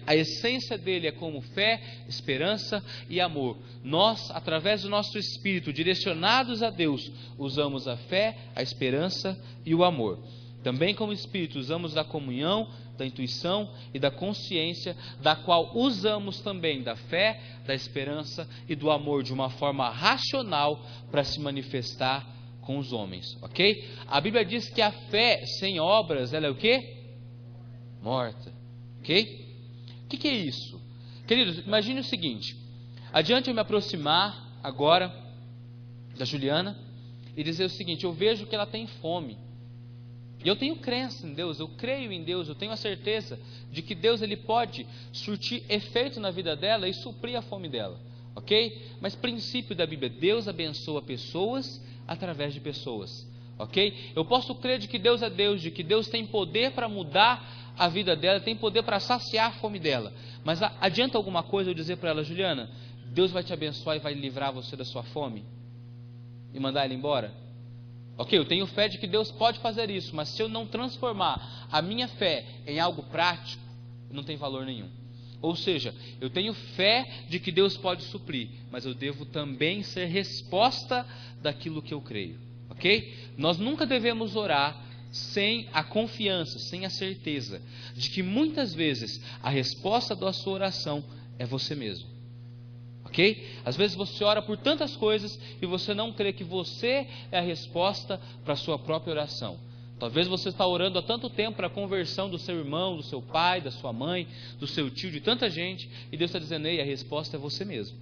S2: a essência dele é como fé, esperança e amor. Nós, através do nosso espírito, direcionados a Deus, usamos a fé, a esperança e o amor. Também como espírito usamos da comunhão, da intuição e da consciência, da qual usamos também da fé, da esperança e do amor de uma forma racional para se manifestar com os homens, ok? A Bíblia diz que a fé sem obras, ela é o quê? Morta, ok? O que é isso? Queridos, imagine o seguinte, adiante eu me aproximar agora da Juliana e dizer o seguinte, eu vejo que ela tem fome. E eu tenho crença em Deus, eu creio em Deus, eu tenho a certeza de que Deus ele pode surtir efeito na vida dela e suprir a fome dela, ok? Mas princípio da Bíblia, Deus abençoa pessoas através de pessoas, ok? Eu posso crer de que Deus é Deus, de que Deus tem poder para mudar a vida dela, tem poder para saciar a fome dela, mas adianta alguma coisa eu dizer para ela, Juliana, Deus vai te abençoar e vai livrar você da sua fome e mandar ela embora? Ok, eu tenho fé de que Deus pode fazer isso, mas se eu não transformar a minha fé em algo prático, não tem valor nenhum. Ou seja, eu tenho fé de que Deus pode suprir, mas eu devo também ser resposta daquilo que eu creio. Ok? Nós nunca devemos orar sem a confiança, sem a certeza de que muitas vezes a resposta da sua oração é você mesmo. Ok? Às vezes você ora por tantas coisas e você não crê que você é a resposta para a sua própria oração. Talvez você está orando há tanto tempo para a conversão do seu irmão, do seu pai, da sua mãe, do seu tio, de tanta gente, e Deus está dizendo, ei, a resposta é você mesmo.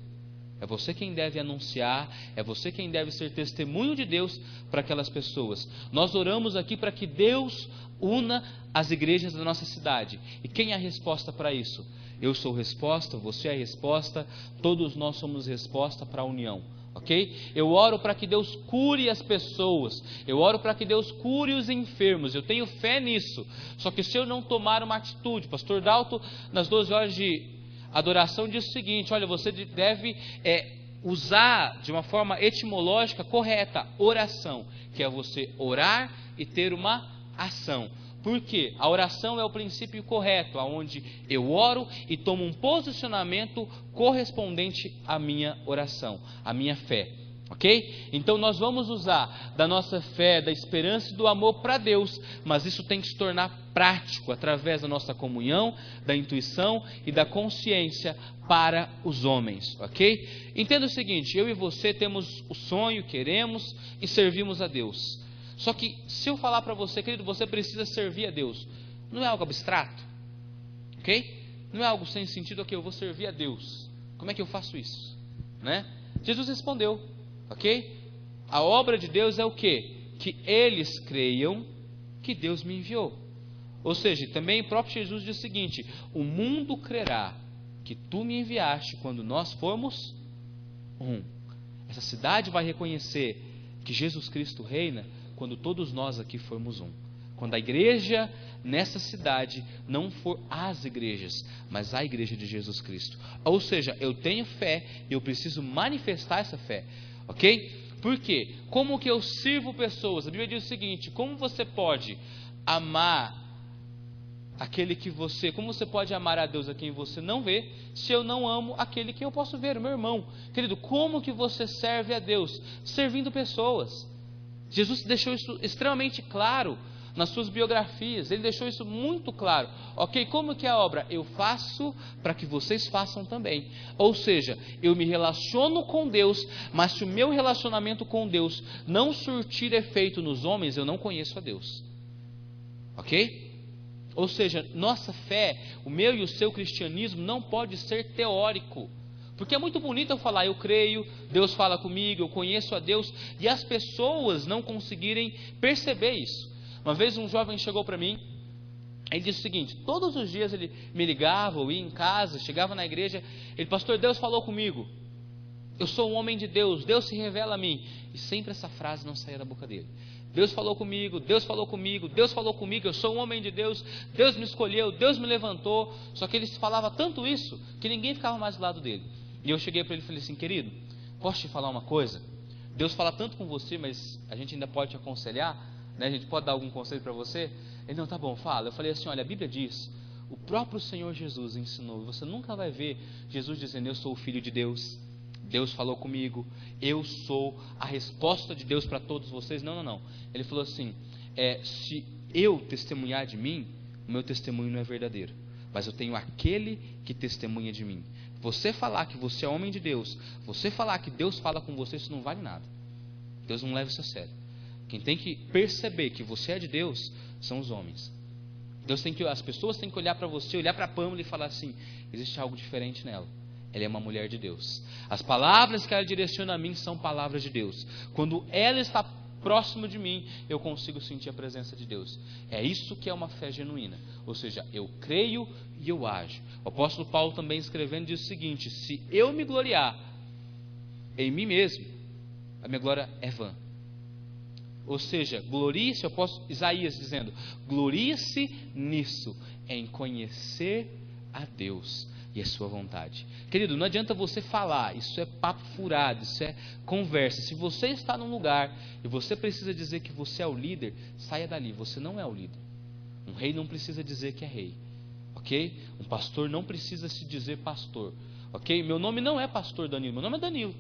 S2: É você quem deve anunciar, é você quem deve ser testemunho de Deus para aquelas pessoas. Nós oramos aqui para que Deus una as igrejas da nossa cidade. E quem é a resposta para isso? Eu sou resposta, você é a resposta, todos nós somos resposta para a união, ok? Eu oro para que Deus cure as pessoas, eu oro para que Deus cure os enfermos, eu tenho fé nisso, só que se eu não tomar uma atitude, pastor Dalto, nas 12 horas de adoração diz o seguinte, olha, você deve usar de uma forma etimológica correta, oração, que é você orar e ter uma ação. Por quê? A oração é o princípio correto, onde eu oro e tomo um posicionamento correspondente à minha oração, à minha fé. Ok? Então nós vamos usar da nossa fé, da esperança e do amor para Deus, mas isso tem que se tornar prático através da nossa comunhão, da intuição e da consciência para os homens. Ok? Entenda o seguinte, eu e você temos o sonho, queremos e servimos a Deus. Só que se eu falar para você, querido, você precisa servir a Deus, não é algo abstrato, ok? Não é algo sem sentido, ok, eu vou servir a Deus, como é que eu faço isso? Né? Jesus respondeu, ok? A obra de Deus é o quê? Que eles creiam que Deus me enviou. Ou seja, também o próprio Jesus diz o seguinte, o mundo crerá que tu me enviaste quando nós formos um. Essa cidade vai reconhecer que Jesus Cristo reina quando todos nós aqui formos um. Quando a igreja nessa cidade não for as igrejas, mas a igreja de Jesus Cristo. Ou seja, eu tenho fé e eu preciso manifestar essa fé. Ok? Por quê? Como que eu sirvo pessoas? A Bíblia diz o seguinte, como você pode amar aquele que você... Como você pode amar a Deus a quem você não vê, se eu não amo aquele que eu posso ver, o meu irmão? Querido, como que você serve a Deus? Servindo pessoas. Jesus deixou isso extremamente claro nas suas biografias, ele deixou isso muito claro. Ok, como que é a obra? Eu faço para que vocês façam também. Ou seja, eu me relaciono com Deus, mas se o meu relacionamento com Deus não surtir efeito nos homens, eu não conheço a Deus. Ok? Ou seja, nossa fé, o meu e o seu cristianismo não pode ser teórico. Porque é muito bonito eu falar, eu creio, Deus fala comigo, eu conheço a Deus, e as pessoas não conseguirem perceber isso. Uma vez um jovem chegou para mim, ele disse o seguinte, todos os dias ele me ligava, eu ia em casa, chegava na igreja, ele, pastor, Deus falou comigo, eu sou um homem de Deus, Deus se revela a mim, e sempre essa frase não saía da boca dele. Deus falou comigo, Deus falou comigo, Deus falou comigo, eu sou um homem de Deus, Deus me escolheu, Deus me levantou. Só que ele falava tanto isso que ninguém ficava mais do lado dele. E eu cheguei para ele e falei assim: querido, posso te falar uma coisa? Deus fala tanto com você, mas a gente ainda pode te aconselhar, né? A gente pode dar algum conselho para você? Ele: não, tá bom, fala. Eu falei assim: olha, a Bíblia diz, o próprio Senhor Jesus ensinou, você nunca vai ver Jesus dizendo: eu sou o Filho de Deus, Deus falou comigo, eu sou a resposta de Deus para todos vocês. Não, não, não. Ele falou assim: se eu testemunhar de mim, o meu testemunho não é verdadeiro, mas eu tenho aquele que testemunha de mim. Você falar que você é homem de Deus, você falar que Deus fala com você, isso não vale nada. Deus não leva isso a sério. Quem tem que perceber que você é de Deus são os homens. As pessoas têm que olhar para você, olhar para a Pâmela e falar assim: existe algo diferente nela. Ela é uma mulher de Deus. As palavras que ela direciona a mim são palavras de Deus. Quando ela está próximo de mim, eu consigo sentir a presença de Deus. É isso que é uma fé genuína. Ou seja, eu creio e eu ajo. O apóstolo Paulo também escrevendo diz o seguinte: se eu me gloriar em mim mesmo, a minha glória é vã. Ou seja, glorie-se, o apóstolo Isaías dizendo: glorie-se nisso, em conhecer a Deus e a sua vontade. Querido, não adianta você falar, isso é papo furado, isso é conversa. Se você está num lugar e você precisa dizer que você é o líder, saia dali, você não é o líder. Um rei não precisa dizer que é rei, ok? Um pastor não precisa se dizer pastor, ok? Meu nome não é pastor Danilo, meu nome é Danilo,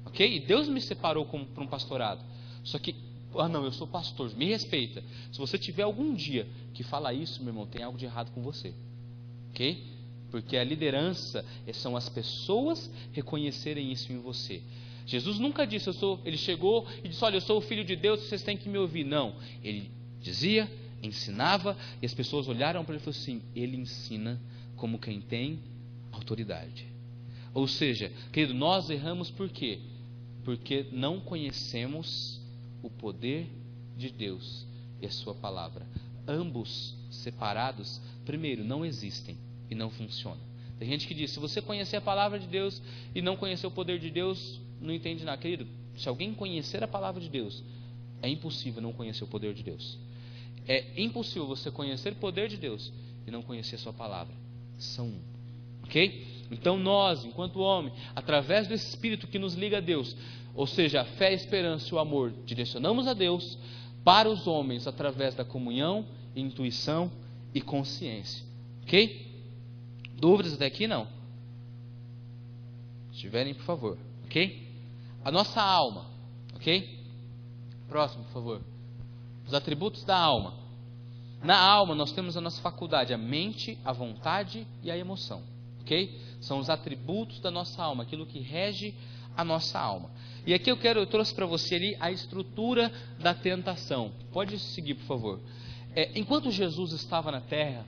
S2: ok? E Deus me separou para um pastorado. Só que, não, eu sou pastor, me respeita. Se você tiver algum dia que falar isso, meu irmão, tem algo de errado com você, ok? Porque a liderança são as pessoas reconhecerem isso em você. Jesus nunca disse, ele chegou e disse: olha, eu sou o Filho de Deus, vocês têm que me ouvir. Não, ele dizia, ensinava, e as pessoas olharam para ele e falaram assim: ele ensina como quem tem autoridade. Ou seja, querido, nós erramos por quê? Porque não conhecemos o poder de Deus e a sua palavra. Ambos separados, primeiro, não existem e não funcionam. Tem gente que diz: se você conhecer a palavra de Deus e não conhecer o poder de Deus, não entende nada. Querido, se alguém conhecer a palavra de Deus, é impossível não conhecer o poder de Deus. É impossível você conhecer o poder de Deus e não conhecer a sua palavra. São um, ok? Então nós, enquanto homem, através do Espírito que nos liga a Deus, ou seja, a fé, a esperança e o amor, direcionamos a Deus para os homens através da comunhão, intuição e consciência, ok? Dúvidas até aqui? Não. Se tiverem, por favor, ok? A nossa alma, ok? Próximo, por favor. Os atributos da alma. Na alma nós temos a nossa faculdade, a mente, a vontade e a emoção, ok? São os atributos da nossa alma, aquilo que rege a nossa alma. E aqui eu trouxe para você ali a estrutura da tentação. Pode seguir, por favor. Enquanto Jesus estava na terra,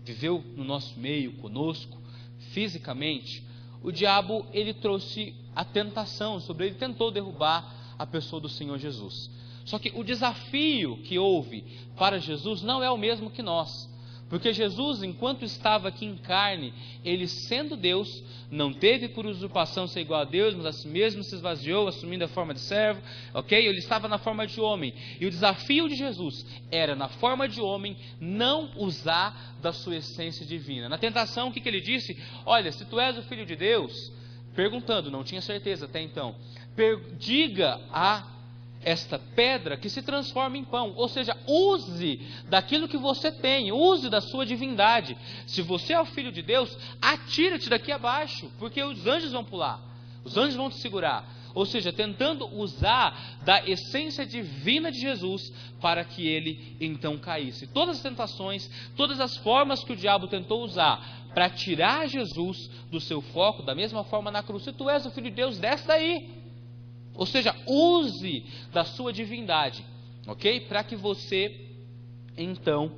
S2: viveu no nosso meio, conosco, fisicamente, o diabo, ele trouxe a tentação sobre ele, tentou derrubar a pessoa do Senhor Jesus. Só que o desafio que houve para Jesus não é o mesmo que nós. Porque Jesus, enquanto estava aqui em carne, ele sendo Deus, não teve por usurpação ser igual a Deus, mas a si mesmo se esvaziou, assumindo a forma de servo, ok? Ele estava na forma de homem. E o desafio de Jesus era, na forma de homem, não usar da sua essência divina. Na tentação, o que ele disse? Olha, se tu és o Filho de Deus, perguntando, não tinha certeza até então, diga a esta pedra que se transforma em pão. Ou seja, use daquilo que você tem, use da sua divindade. Se você é o Filho de Deus, atira-te daqui abaixo, porque os anjos vão pular, os anjos vão te segurar. Ou seja, tentando usar da essência divina de Jesus para que ele então caísse. Todas as tentações, todas as formas que o diabo tentou usar para tirar Jesus do seu foco, da mesma forma na cruz: se tu és o Filho de Deus, desce daí. Ou seja, use da sua divindade, ok? Para que você, então,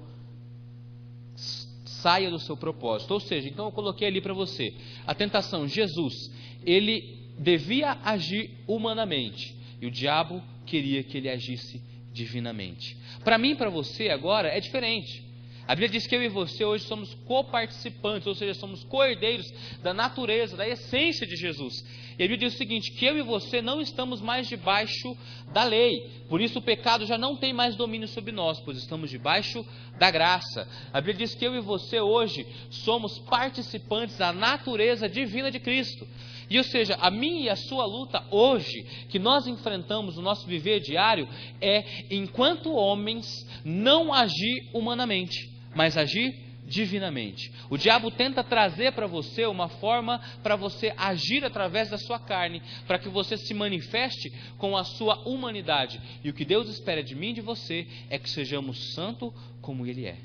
S2: saia do seu propósito. Ou seja, então eu coloquei ali para você, a tentação, Jesus, ele devia agir humanamente, e o diabo queria que ele agisse divinamente. Para mim e para você agora é diferente. A Bíblia diz que eu e você hoje somos coparticipantes, ou seja, somos co-herdeiros da natureza, da essência de Jesus. E a Bíblia diz o seguinte, que eu e você não estamos mais debaixo da lei. Por isso o pecado já não tem mais domínio sobre nós, pois estamos debaixo da graça. A Bíblia diz que eu e você hoje somos participantes da natureza divina de Cristo. E ou seja, a minha e a sua luta hoje, que nós enfrentamos no nosso viver diário, é, enquanto homens, não agir humanamente, mas agir divinamente. O diabo tenta trazer para você uma forma para você agir através da sua carne, para que você se manifeste com a sua humanidade. E o que Deus espera de mim e de você é que sejamos santos como Ele é.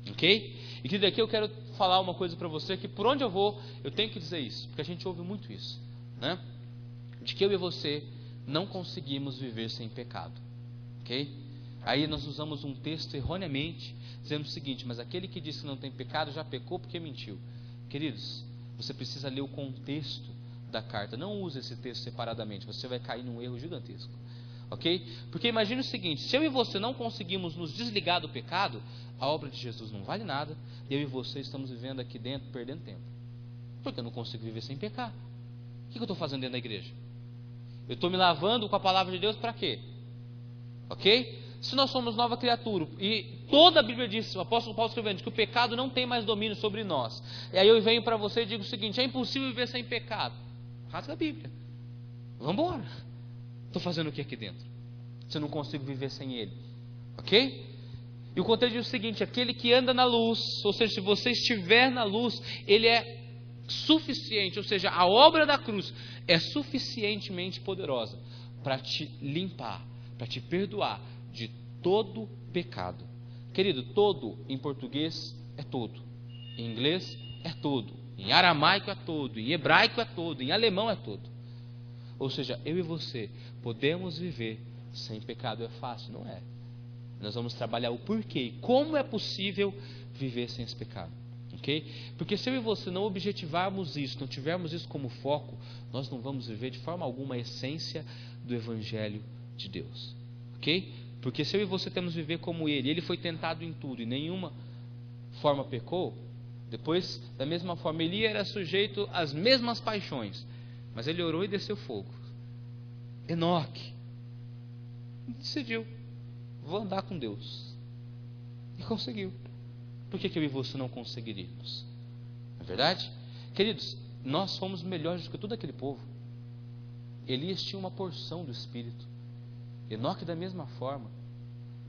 S2: Ok? E que daqui eu quero falar uma coisa para você, que por onde eu vou, eu tenho que dizer isso, porque a gente ouve muito isso, né? De que eu e você não conseguimos viver sem pecado. Ok? Aí nós usamos um texto erroneamente, dizendo o seguinte, mas aquele que disse que não tem pecado já pecou porque mentiu. Queridos, você precisa ler o contexto da carta, não use esse texto separadamente, você vai cair num erro gigantesco. Ok? Porque imagine o seguinte, se eu e você não conseguimos nos desligar do pecado, a obra de Jesus não vale nada, e eu e você estamos vivendo aqui dentro, perdendo tempo. Porque eu não consigo viver sem pecar. O que eu estou fazendo dentro da igreja? Eu estou me lavando com a palavra de Deus para quê? Ok? Se nós somos nova criatura, e toda a Bíblia diz, o apóstolo Paulo escrevendo, que o pecado não tem mais domínio sobre nós. E aí eu venho para você e digo o seguinte, é impossível viver sem pecado. Rasga a Bíblia. Vamos embora. Estou fazendo o que aqui dentro? Se eu não consigo viver sem Ele. Ok? E o contexto diz o seguinte, aquele que anda na luz, ou seja, se você estiver na luz, Ele é suficiente, ou seja, a obra da cruz é suficientemente poderosa para te limpar, para te perdoar de todo pecado. Querido, todo em português é todo, em inglês é todo, em aramaico é todo, em hebraico é todo, em alemão é todo. Ou seja, eu e você podemos viver sem pecado. É fácil? Não é. Nós vamos trabalhar o porquê e como é possível viver sem esse pecado. Ok? Porque se eu e você não objetivarmos isso, não tivermos isso como foco, nós não vamos viver de forma alguma a essência do Evangelho de Deus. Ok? Porque se eu e você temos viver como Ele foi tentado em tudo e nenhuma forma pecou, depois, da mesma forma, Eli era sujeito às mesmas paixões, mas ele orou e desceu fogo. Enoque decidiu, vou andar com Deus, e conseguiu. Por que eu e você não conseguiríamos? Não é verdade? Queridos, nós fomos melhores do que todo aquele povo. Elias tinha uma porção do Espírito. Enoque da mesma forma.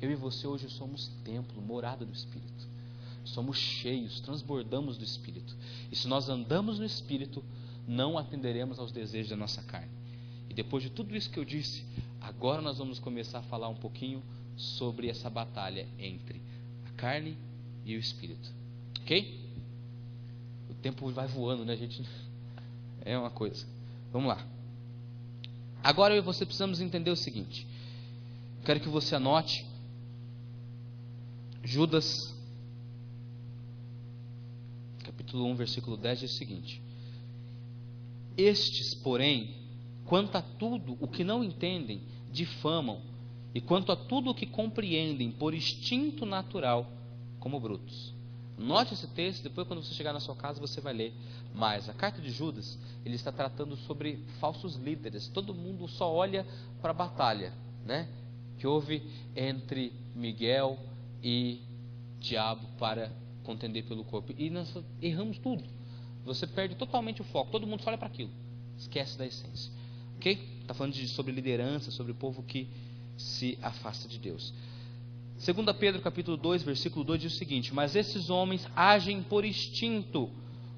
S2: Eu e você hoje somos templo, morada do Espírito. Somos cheios, transbordamos do Espírito. E se nós andamos no Espírito, não atenderemos aos desejos da nossa carne. E depois de tudo isso que eu disse, agora nós vamos começar a falar um pouquinho sobre essa batalha entre a carne e o Espírito. Ok? O tempo vai voando, né, gente? É uma coisa. Vamos lá. Agora eu e você precisamos entender o seguinte. Quero que você anote. Judas, capítulo 1, versículo 10, diz o seguinte: estes, porém, quanto a tudo o que não entendem, difamam, e quanto a tudo o que compreendem por instinto natural, como brutos. Note esse texto, depois quando você chegar na sua casa você vai ler. Mas a carta de Judas, ele está tratando sobre falsos líderes. Todo mundo só olha para a batalha, né, que houve entre Miguel e diabo para contender pelo corpo. E nós erramos tudo. Você perde totalmente o foco. Todo mundo só olha para aquilo. Esquece da essência. Ok? Está falando sobre liderança, sobre o povo que se afasta de Deus. 2 Pedro capítulo 2, versículo 2 diz o seguinte: mas esses homens agem por instinto,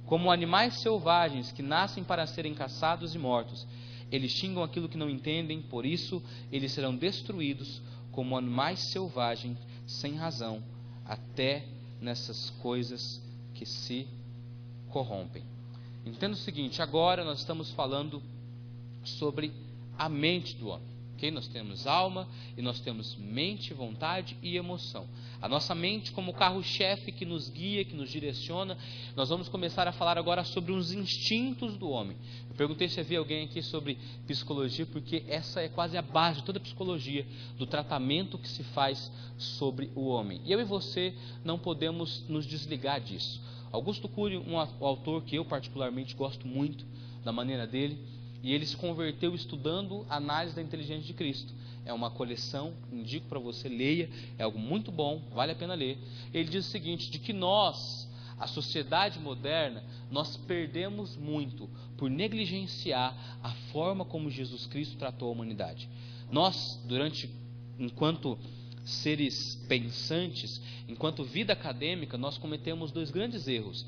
S2: como animais selvagens que nascem para serem caçados e mortos. Eles xingam aquilo que não entendem, por isso eles serão destruídos como animais selvagens, sem razão, até nessas coisas que se corrompem. Entenda o seguinte, agora nós estamos falando sobre a mente do homem. Okay? Nós temos alma e nós temos mente, vontade e emoção. A nossa mente como carro-chefe que nos guia, que nos direciona. Nós vamos começar a falar agora sobre os instintos do homem. Eu perguntei se havia alguém aqui sobre psicologia, porque essa é quase a base de toda a psicologia, do tratamento que se faz sobre o homem. E eu e você não podemos nos desligar disso. Augusto Cury, um autor que eu particularmente gosto muito da maneira dele, e ele se converteu estudando a análise da inteligência de Cristo. É uma coleção, indico para você, leia, é algo muito bom, vale a pena ler. Ele diz o seguinte, de que nós, a sociedade moderna, nós perdemos muito por negligenciar a forma como Jesus Cristo tratou a humanidade. Nós, enquanto seres pensantes, enquanto vida acadêmica, nós cometemos dois grandes erros.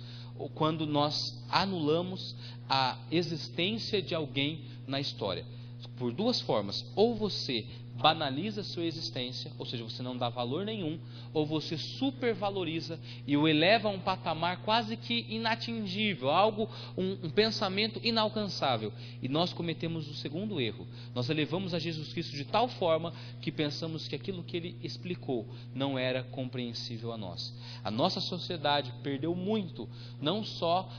S2: Quando nós anulamos a existência de alguém na história. Por duas formas. Ou você banaliza a sua existência, ou seja, você não dá valor nenhum, ou você supervaloriza e o eleva a um patamar quase que inatingível, um pensamento inalcançável. E nós cometemos o segundo erro. Nós elevamos a Jesus Cristo de tal forma que pensamos que aquilo que ele explicou não era compreensível a nós. A nossa sociedade perdeu muito, não só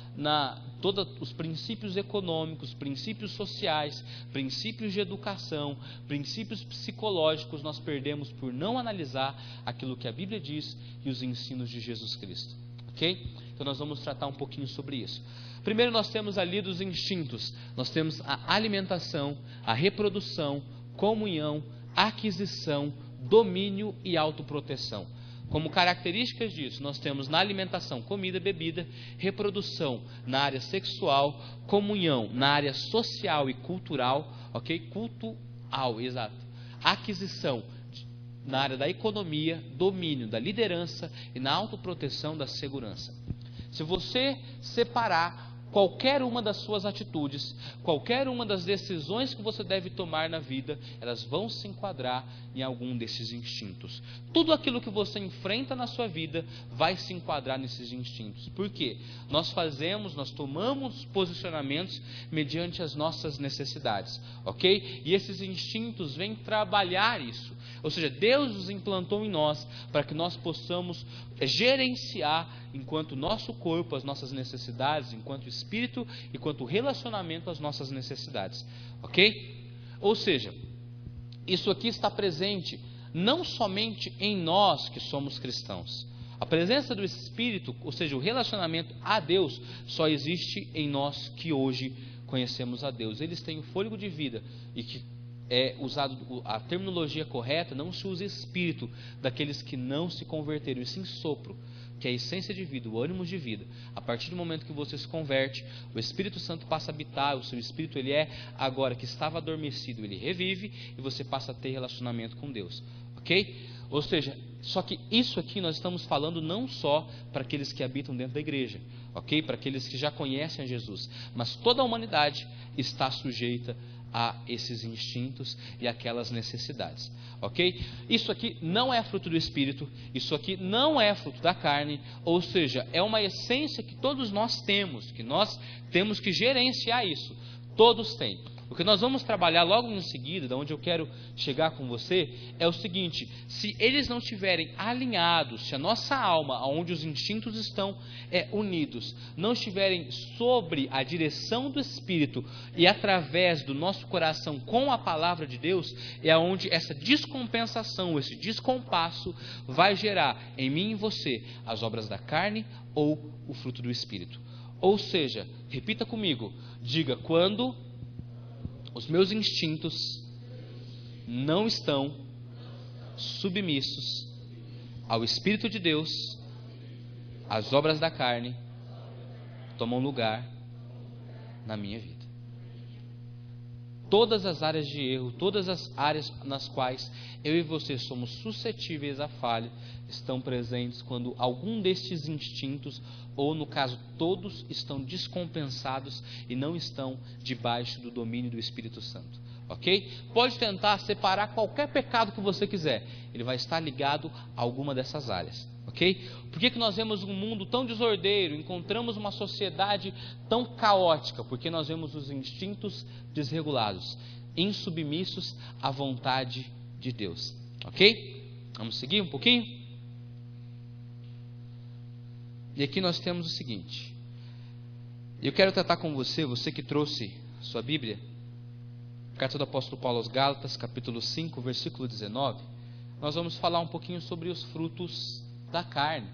S2: todos os princípios econômicos, princípios sociais, princípios de educação, princípios psicológicos, nós perdemos por não analisar aquilo que a Bíblia diz e os ensinos de Jesus Cristo. Ok? Então nós vamos tratar um pouquinho sobre isso. Primeiro nós temos ali dos instintos. Nós temos a alimentação, a reprodução, comunhão, aquisição, domínio e autoproteção. Como características disso, nós temos na alimentação comida, bebida, reprodução na área sexual, comunhão na área social e cultural, ok? Cultural, exato. Aquisição na área da economia, domínio da liderança e na autoproteção da segurança. Se você separar qualquer uma das suas atitudes, qualquer uma das decisões que você deve tomar na vida, elas vão se enquadrar em algum desses instintos. Tudo aquilo que você enfrenta na sua vida vai se enquadrar nesses instintos. Por quê? Nós tomamos posicionamentos mediante as nossas necessidades, ok? E esses instintos vêm trabalhar isso. Ou seja, Deus os implantou em nós para que nós possamos gerenciar, enquanto nosso corpo, as nossas necessidades, enquanto espírito, enquanto relacionamento, as nossas necessidades. Ok? Ou seja, isso aqui está presente não somente em nós que somos cristãos. A presença do Espírito, ou seja, o relacionamento a Deus, só existe em nós que hoje conhecemos a Deus. Eles têm o fôlego de vida e que é usado a terminologia correta, não se usa espírito daqueles que não se converteram, e sim sopro, que é a essência de vida, o ânimo de vida. A partir do momento que você se converte, o Espírito Santo passa a habitar, o seu espírito ele é agora que estava adormecido, ele revive e você passa a ter relacionamento com Deus, ok? Ou seja, só que isso aqui nós estamos falando não só para aqueles que habitam dentro da igreja, ok? Para aqueles que já conhecem a Jesus, mas toda a humanidade está sujeita a esses instintos e aquelas necessidades, ok? Isso aqui não é fruto do Espírito, isso aqui não é fruto da carne, ou seja, é uma essência que todos nós temos, que nós temos que gerenciar isso, todos têm. O que nós vamos trabalhar logo em seguida, de onde eu quero chegar com você, é o seguinte: se eles não estiverem alinhados, se a nossa alma, onde os instintos estão unidos, não estiverem sobre a direção do Espírito e através do nosso coração com a palavra de Deus, é onde essa descompensação, esse descompasso vai gerar em mim e em você as obras da carne ou o fruto do Espírito. Ou seja, repita comigo, diga: quando os meus instintos não estão submissos ao Espírito de Deus, as obras da carne tomam lugar na minha vida. Todas as áreas de erro, todas as áreas nas quais eu e você somos suscetíveis à falha, estão presentes quando algum destes instintos, ou no caso todos, estão descompensados e não estão debaixo do domínio do Espírito Santo. Ok? Pode tentar separar qualquer pecado que você quiser, ele vai estar ligado a alguma dessas áreas. Ok? Por que nós vemos um mundo tão desordeiro, encontramos uma sociedade tão caótica? Porque nós vemos os instintos desregulados. insubmissos à vontade de Deus. Ok? Vamos seguir um pouquinho? E aqui nós temos o seguinte. Eu quero tratar com você, você que trouxe sua Bíblia, carta do apóstolo Paulo aos Gálatas, capítulo 5, versículo 19. Nós vamos falar um pouquinho sobre os frutos da carne,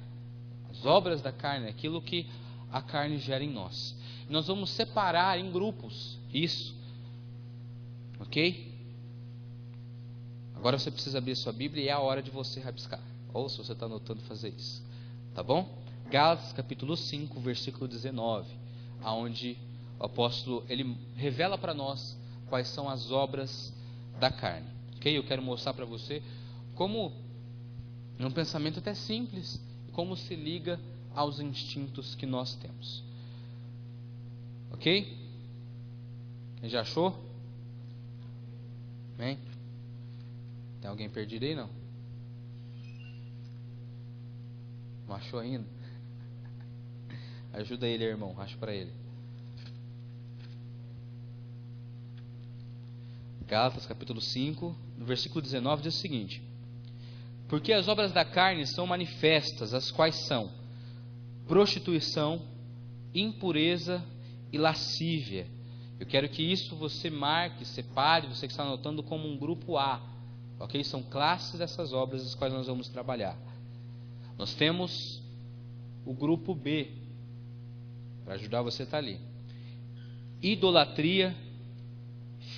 S2: as obras da carne, aquilo que a carne gera em nós. Nós vamos separar em grupos isso, ok? Agora você precisa abrir sua Bíblia e é a hora de você rabiscar, ou se você está anotando, fazer isso, tá bom? Gálatas capítulo 5, versículo 19, aonde o apóstolo ele revela para nós quais são as obras da carne, ok? Eu quero mostrar para você como é um pensamento até simples, como se liga aos instintos que nós temos, ok? Quem já achou? Bem? Tem alguém perdido aí, não? Não achou ainda? Ajuda ele, irmão, acha para ele. Gálatas capítulo 5, no versículo 19 diz o seguinte: porque as obras da carne são manifestas, as quais são prostituição, impureza e lascívia. Eu quero que isso você marque, separe, você que está anotando, como um grupo A, ok? São classes dessas obras as quais nós vamos trabalhar. Nós temos o grupo B, para ajudar você a estar ali: idolatria,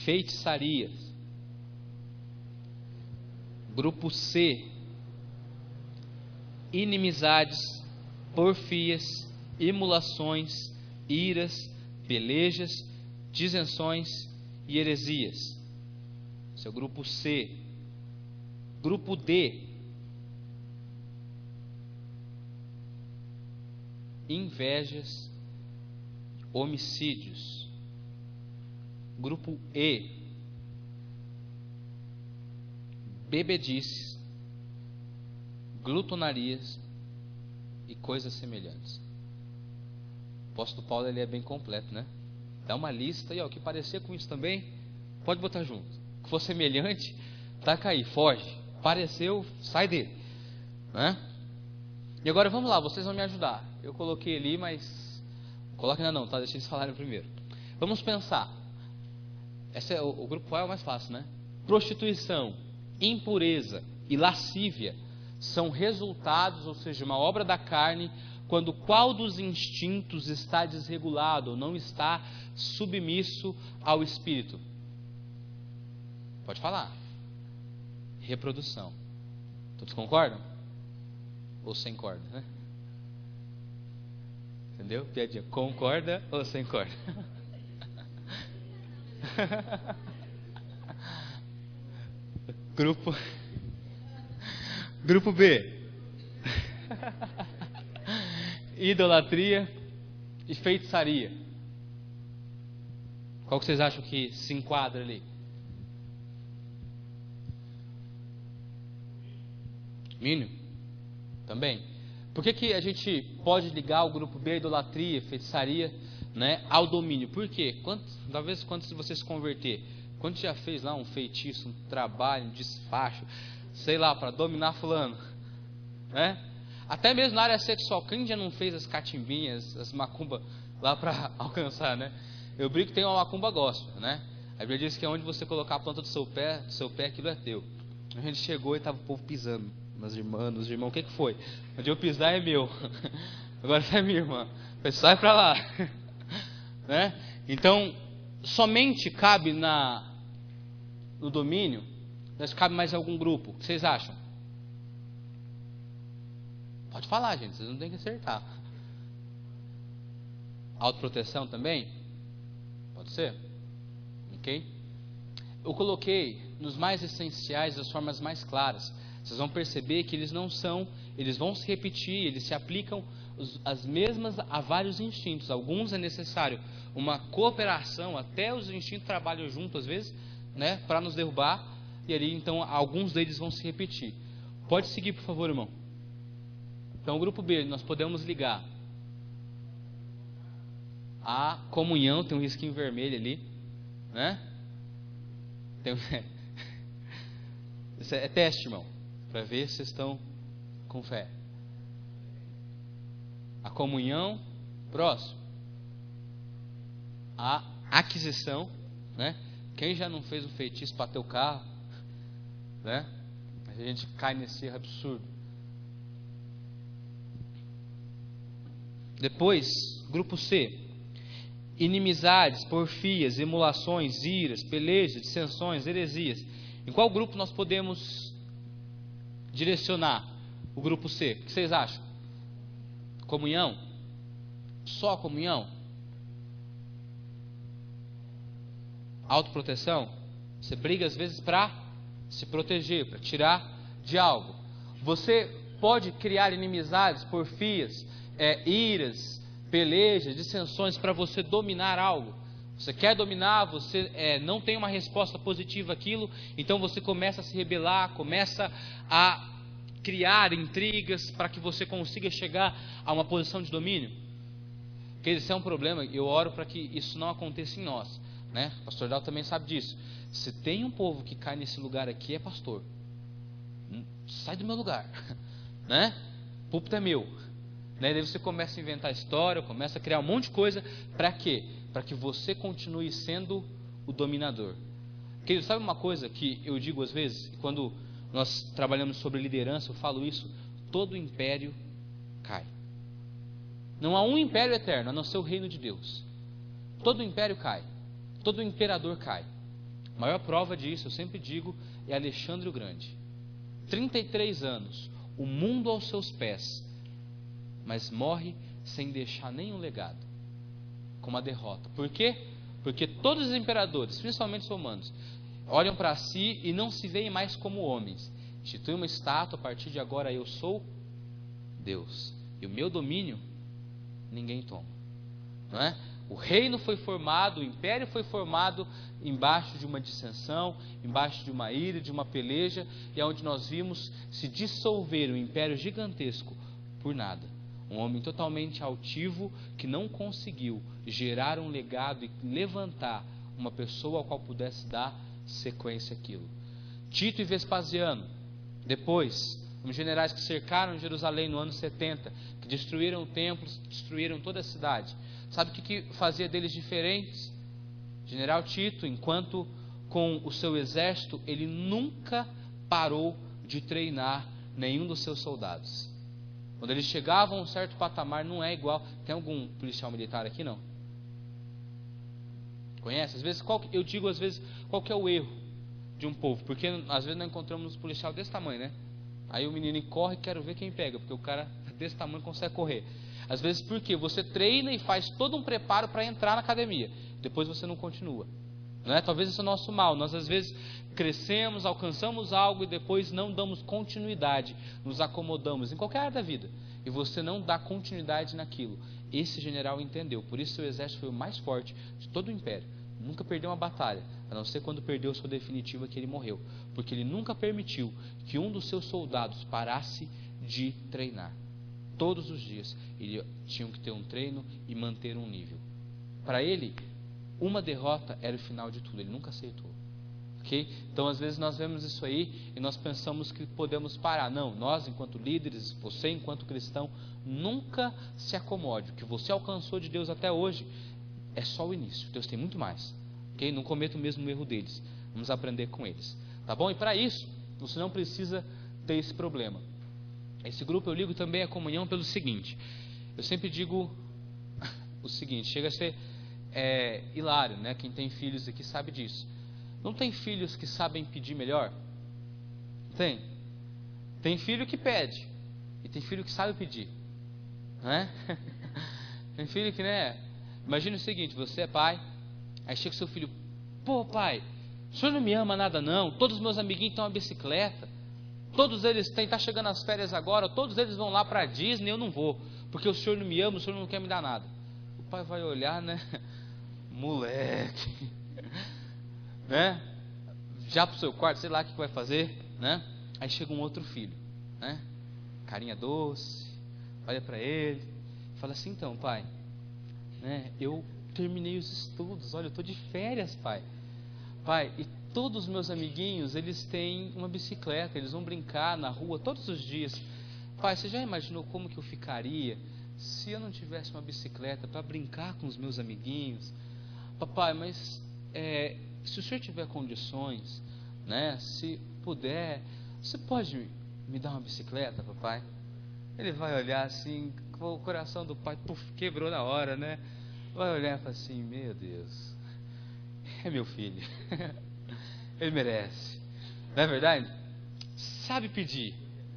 S2: feitiçarias. Grupo C: inimizades, porfias, emulações, iras, pelejas, disenções e heresias. Esse é o grupo C. Grupo D: invejas, homicídios. Grupo E: bebedices, glutonarias e coisas semelhantes. O apóstolo Paulo ele é bem completo, né? Dá uma lista e o que parecer com isso também, pode botar junto. O que for semelhante, taca aí, foge. Pareceu, sai dele, né? E agora vamos lá, vocês vão me ajudar. Eu coloquei ali, mas coloque ainda não, tá? Deixa eles falarem primeiro. Vamos pensar. Esse é o grupo A é o mais fácil, né? Prostituição, impureza e lascívia são resultados, ou seja, uma obra da carne, quando qual dos instintos está desregulado, ou não está submisso ao espírito. Pode falar. Reprodução. Todos concordam? Ou sem corda, né? Entendeu? Piadinha. Concorda ou sem corda? Grupo B: idolatria e feitiçaria. Qual que vocês acham que se enquadra ali? Domínio? Também. Por que a gente pode ligar o grupo B, idolatria, feitiçaria, né, ao domínio? Por quê? Talvez quando você se converter, quando já fez lá um feitiço, um trabalho, um despacho, sei lá, para dominar fulano, né? Até mesmo na área sexual, quem já não fez as catimbinhas, as macumba lá para alcançar, né? Eu brinco que tem uma macumba gospel, né? A Bíblia diz que é onde você colocar a planta do seu pé, aquilo é teu. A gente chegou e estava o povo pisando nas irmãs, nos irmãos. O que foi? Onde eu pisar é meu. Agora é minha irmã. Sai para lá. Né? Então, somente cabe no domínio, mas cabe mais algum grupo. O que vocês acham? Pode falar, gente, vocês não tem que acertar. Autoproteção também? Pode ser? Ok? Eu coloquei nos mais essenciais, das formas mais claras. Vocês vão perceber que eles não são, eles vão se repetir, eles se aplicam as mesmas a vários instintos. Alguns é necessário uma cooperação, até os instintos trabalham juntos às vezes, né, para nos derrubar, e ali então alguns deles vão se repetir. Pode seguir, por favor, irmão. Então, o grupo B, nós podemos ligar a comunhão, tem um risquinho vermelho ali, né? Isso é teste, irmão, para ver se vocês estão com fé. A comunhão, próximo. A aquisição, né? Quem já não fez um feitiço para ter o carro, né? A gente cai nesse erro absurdo. Depois, grupo C. Inimizades, porfias, emulações, iras, pelejas, dissensões, heresias. Em qual grupo nós podemos direcionar o grupo C? O que vocês acham? Comunhão? Só comunhão? Autoproteção? Você briga às vezes para se proteger, para tirar de algo. Você pode criar inimizades, porfias, iras, pelejas, dissensões para você dominar algo. Você quer dominar, você não tem uma resposta positiva àquilo, então você começa a se rebelar, começa a criar intrigas para que você consiga chegar a uma posição de domínio. Porque isso é um problema, eu oro para que isso não aconteça em nós, né? O pastor Dal também sabe disso. Se tem um povo que cai nesse lugar aqui, é pastor. Sai do meu lugar, né? O púlpito é meu, né? Daí você começa a inventar história, começa a criar um monte de coisa, para quê? Para que você continue sendo o dominador. Porque sabe uma coisa que eu digo às vezes, quando nós trabalhamos sobre liderança, eu falo isso: todo império cai. Não há um império eterno, a não ser o reino de Deus. Todo império cai, todo imperador cai. A maior prova disso, eu sempre digo, é Alexandre o Grande. 33 anos, o mundo aos seus pés, mas morre sem deixar nenhum legado, com uma derrota. Por quê? Porque todos os imperadores, principalmente os romanos, olham para si e não se veem mais como homens. Institui uma estátua: a partir de agora eu sou Deus, e o meu domínio ninguém toma, não é? O reino foi formado, o império foi formado embaixo de uma dissensão, embaixo de uma ira, de uma peleja, e é onde nós vimos se dissolver um império gigantesco por nada. Um homem totalmente altivo que não conseguiu gerar um legado e levantar uma pessoa ao qual pudesse dar sequência àquilo. Tito e Vespasiano, depois, os generais que cercaram Jerusalém no ano 70, que destruíram o templo, destruíram toda a cidade. Sabe o que fazia deles diferentes? General Tito, enquanto com o seu exército, ele nunca parou de treinar nenhum dos seus soldados. Quando eles chegavam a um certo patamar, não é igual. Tem algum policial militar aqui? Não? Conhece? Às vezes, eu digo às vezes, qual que é o erro de um povo? Porque às vezes nós encontramos um policial desse tamanho, né? Aí o menino corre, quero ver quem pega, porque o cara desse tamanho consegue correr. Às vezes porque você treina e faz todo um preparo para entrar na academia, depois você não continua, não é? Talvez esse é o nosso mal. Nós às vezes crescemos, alcançamos algo e depois não damos continuidade, nos acomodamos em qualquer área da vida, e você não dá continuidade naquilo. Esse general entendeu, por isso seu exército foi o mais forte de todo o império. Nunca perdeu uma batalha, a não ser quando perdeu sua definitiva, que ele morreu, porque ele nunca permitiu que um dos seus soldados parasse de treinar. Todos os dias ele tinha que ter um treino e manter um nível. Para ele, uma derrota era o final de tudo, ele nunca aceitou. Okay? Então às vezes nós vemos isso aí e nós pensamos que podemos parar. Não, nós enquanto líderes, você enquanto cristão, nunca se acomode. O que você alcançou de Deus até hoje é só o início, Deus tem muito mais. Okay? Não cometa o mesmo erro deles, vamos aprender com eles, tá bom? E para isso, você não precisa ter esse problema. Esse grupo eu ligo também a comunhão pelo seguinte: eu sempre digo o seguinte, chega a ser hilário, né? Quem tem filhos aqui sabe disso. Não tem filhos que sabem pedir melhor? Tem. Tem filho que pede e tem filho que sabe pedir, né? Tem filho que, né? Imagina o seguinte: você é pai, aí chega o seu filho: pô pai, o senhor não me ama nada não, todos os meus amiguinhos estão na bicicleta, todos eles tá chegando as férias agora, todos eles vão lá para a Disney, eu não vou, porque o senhor não me ama, o senhor não quer me dar nada. O pai vai olhar, né? Moleque, né? Já pro seu quarto, sei lá o que vai fazer, né? Aí chega um outro filho, né? Carinha doce, olha para ele, fala assim: então pai, né? Eu terminei os estudos, olha, eu estou de férias, pai. Pai, e todos os meus amiguinhos, eles têm uma bicicleta, eles vão brincar na rua todos os dias. Pai, você já imaginou como que eu ficaria se eu não tivesse uma bicicleta para brincar com os meus amiguinhos? Papai, mas se o senhor tiver condições, né, se puder, você pode me dar uma bicicleta, papai? Ele vai olhar assim, o coração do pai quebrou na hora, né? Vai olhar e falar assim, meu Deus, é meu filho, ele merece, não é verdade? Sabe pedir,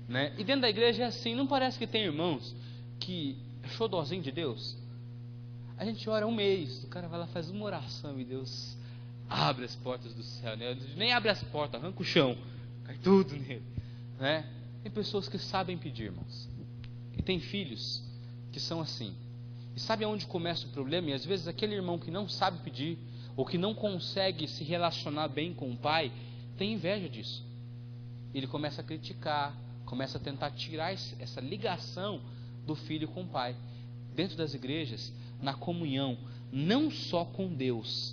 S2: né? E dentro da igreja é assim, não parece que tem irmãos que é xodózinho de Deus? A gente ora um mês, o cara vai lá, faz uma oração e Deus abre as portas do céu, né? Nem abre as portas, arranca o chão, cai tudo nele, né? Tem pessoas que sabem pedir, irmãos, e tem filhos que são assim. E sabe aonde começa o problema? E às vezes aquele irmão que não sabe pedir, ou que não consegue se relacionar bem com o pai, tem inveja disso. Ele começa a criticar, começa a tentar tirar essa ligação do filho com o pai. Dentro das igrejas, na comunhão, não só com Deus,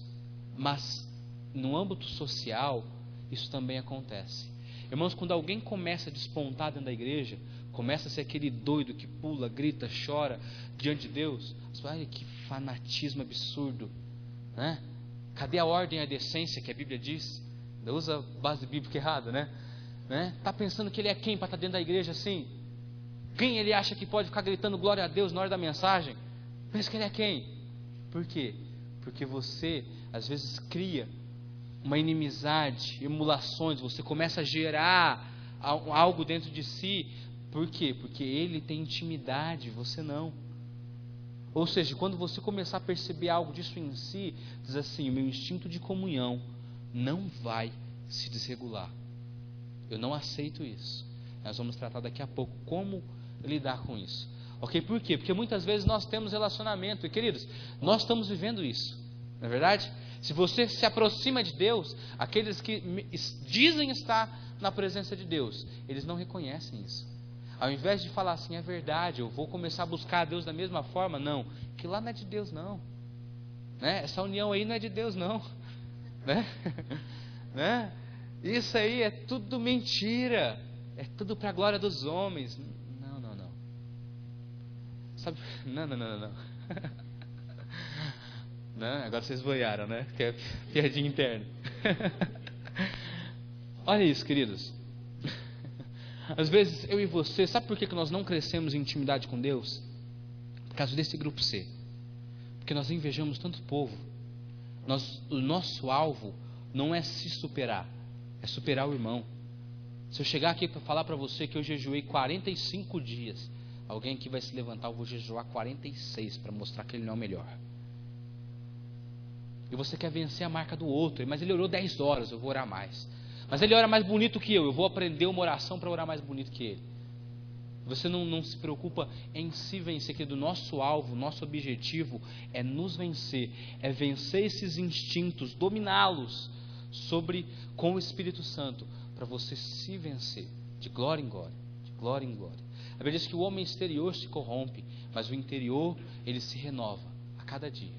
S2: mas no âmbito social, isso também acontece. Irmãos, quando alguém começa a despontar dentro da igreja, começa a ser aquele doido que pula, grita, chora diante de Deus, você fala, olha que fanatismo absurdo, né? Cadê a ordem e a decência que a Bíblia diz? Usa base bíblica errada, né? Está pensando que ele é quem para estar dentro da igreja assim? Quem ele acha que pode ficar gritando glória a Deus na hora da mensagem? Pensa que ele é quem? Por quê? Porque você às vezes cria uma inimizade, emulações, você começa a gerar algo dentro de si. Por quê? Porque ele tem intimidade, você não. Ou seja, quando você começar a perceber algo disso em si, diz assim, o meu instinto de comunhão não vai se desregular. Eu não aceito isso. Nós vamos tratar daqui a pouco como lidar com isso. Ok? Por quê? Porque muitas vezes nós temos relacionamento. E queridos, nós estamos vivendo isso. Não é verdade? Se você se aproxima de Deus, aqueles que dizem estar na presença de Deus, eles não reconhecem isso. Ao invés de falar assim, é verdade, eu vou começar a buscar a Deus da mesma forma, não. Que lá não é de Deus não. Né? Essa união aí não é de Deus não. Né? Né? Isso aí é tudo mentira. É tudo para a glória dos homens. Não, não, não. Sabe? Não, não, não, não. Não, agora vocês boiaram, né? Que é piadinha interna. Olha isso, queridos. Às vezes eu e você, sabe por que nós não crescemos em intimidade com Deus? Por causa desse grupo C. Porque nós invejamos tanto povo. O nosso alvo não é se superar, é superar o irmão. Se eu chegar aqui para falar para você que eu jejuei 45 dias, alguém aqui vai se levantar, eu vou jejuar 46 para mostrar que ele não é o melhor. E você quer vencer a marca do outro, mas ele orou 10 horas, eu vou orar mais. Mas ele ora mais bonito que eu vou aprender uma oração para orar mais bonito que ele. Você não se preocupa em se vencer, que do nosso alvo, nosso objetivo é nos vencer, é vencer esses instintos, dominá-los com o Espírito Santo, para você se vencer, de glória em glória, de glória em glória. A Bíblia diz que o homem exterior se corrompe, mas o interior, ele se renova a cada dia.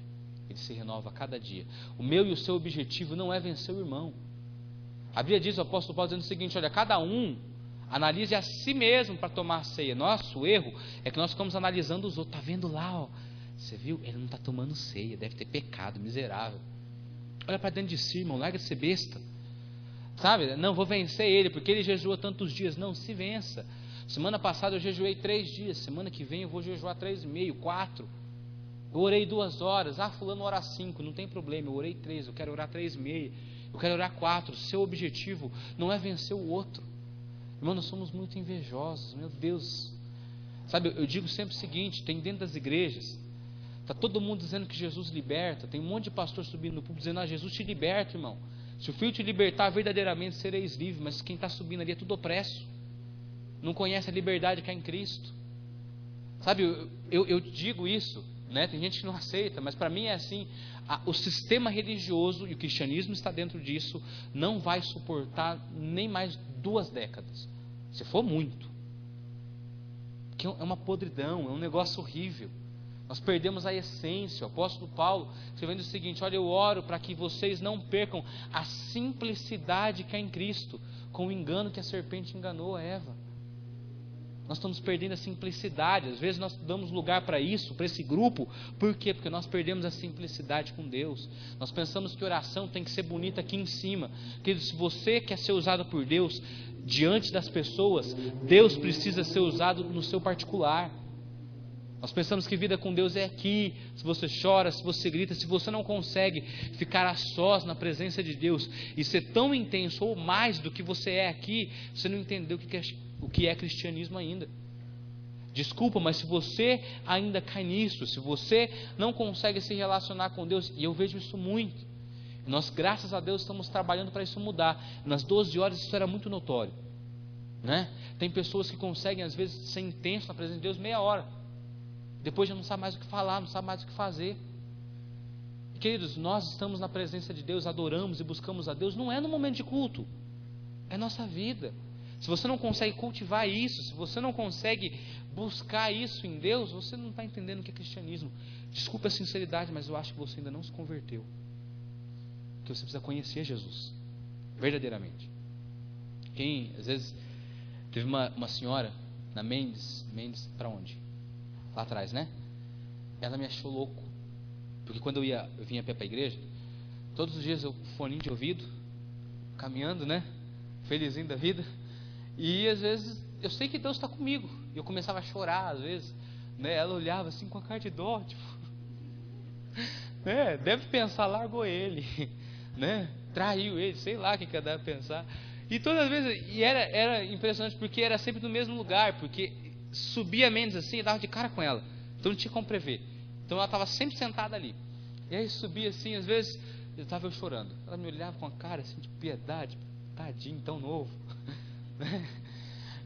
S2: Ele se renova a cada dia. O meu e o seu objetivo não é vencer o irmão. A Bíblia diz, o apóstolo Paulo dizendo o seguinte, olha, cada um analise a si mesmo para tomar a ceia. Nosso erro é que nós ficamos analisando os outros. Está vendo lá, ó, você viu? Ele não está tomando ceia, deve ter pecado, miserável. Olha para dentro de si, irmão, larga de ser besta. Sabe? Não, vou vencer ele, porque ele jejua tantos dias. Não, se vença. Semana passada eu jejuei 3 dias, semana que vem eu vou jejuar 3,5, 4. Eu orei 2 horas, fulano ora 5, não tem problema, eu orei 3, eu quero orar 3,5, eu quero orar 4. Seu objetivo não é vencer o outro. Irmão, nós somos muito invejosos, meu Deus. Sabe, eu digo sempre o seguinte, tem dentro das igrejas, está todo mundo dizendo que Jesus liberta, tem um monte de pastor subindo no púlpito dizendo, Jesus te liberta, irmão. Se o Filho te libertar, verdadeiramente sereis livres, mas quem está subindo ali é tudo opresso. Não conhece a liberdade que há em Cristo. Sabe, eu digo isso, né? Tem gente que não aceita, mas para mim é assim, o sistema religioso, e o cristianismo está dentro disso, não vai suportar nem mais 2 décadas, se for muito, porque é uma podridão, é um negócio horrível, Nós perdemos a essência. O apóstolo Paulo escrevendo o seguinte: olha, eu oro para que vocês não percam a simplicidade que há em Cristo, com o engano que a serpente enganou a Eva. Nós estamos perdendo a simplicidade. Às vezes nós damos lugar para isso, para esse grupo. Por quê? Porque nós perdemos a simplicidade com Deus. Nós pensamos que oração tem que ser bonita aqui em cima. Querido, se você quer ser usado por Deus diante das pessoas, Deus precisa ser usado no seu particular. Nós pensamos que vida com Deus é aqui. Se você chora, se você grita, se você não consegue ficar a sós na presença de Deus e ser tão intenso ou mais do que você é aqui, você não entendeu o que é cristianismo ainda. Desculpa, mas se você ainda cai nisso, se você não consegue se relacionar com Deus, e eu vejo isso muito, nós, graças a Deus, estamos trabalhando para isso mudar. Nas 12 horas isso era muito notório, né? Tem pessoas que conseguem às vezes ser intenso na presença de Deus meia hora, depois já não sabe mais o que falar, não sabe mais o que fazer. E, queridos, nós estamos na presença de Deus, adoramos e buscamos a Deus, não é no momento de culto, é nossa vida. Se você não consegue cultivar isso, se você não consegue buscar isso em Deus, você não está entendendo o que é cristianismo. Desculpe a sinceridade, mas eu acho que você ainda não se converteu. Que você precisa conhecer Jesus, verdadeiramente. Quem, às vezes, teve uma senhora na Mendes para onde? Lá atrás, né? Ela me achou louco, porque quando eu vinha a pé para a igreja, todos os dias eu foninho de ouvido, caminhando, né? Felizinho da vida. E às vezes eu sei que Deus está comigo. E eu começava a chorar às vezes, né? Ela olhava assim com a cara de dó, tipo, né? Deve pensar, largou ele, né? Traiu ele, sei lá o que deve pensar. E todas as vezes, e era impressionante porque era sempre no mesmo lugar, porque subia menos assim e dava de cara com ela. Então não tinha como prever. Então ela estava sempre sentada ali. E aí subia assim, às vezes eu estava chorando. Ela me olhava com a cara assim de piedade, tadinho, tão novo.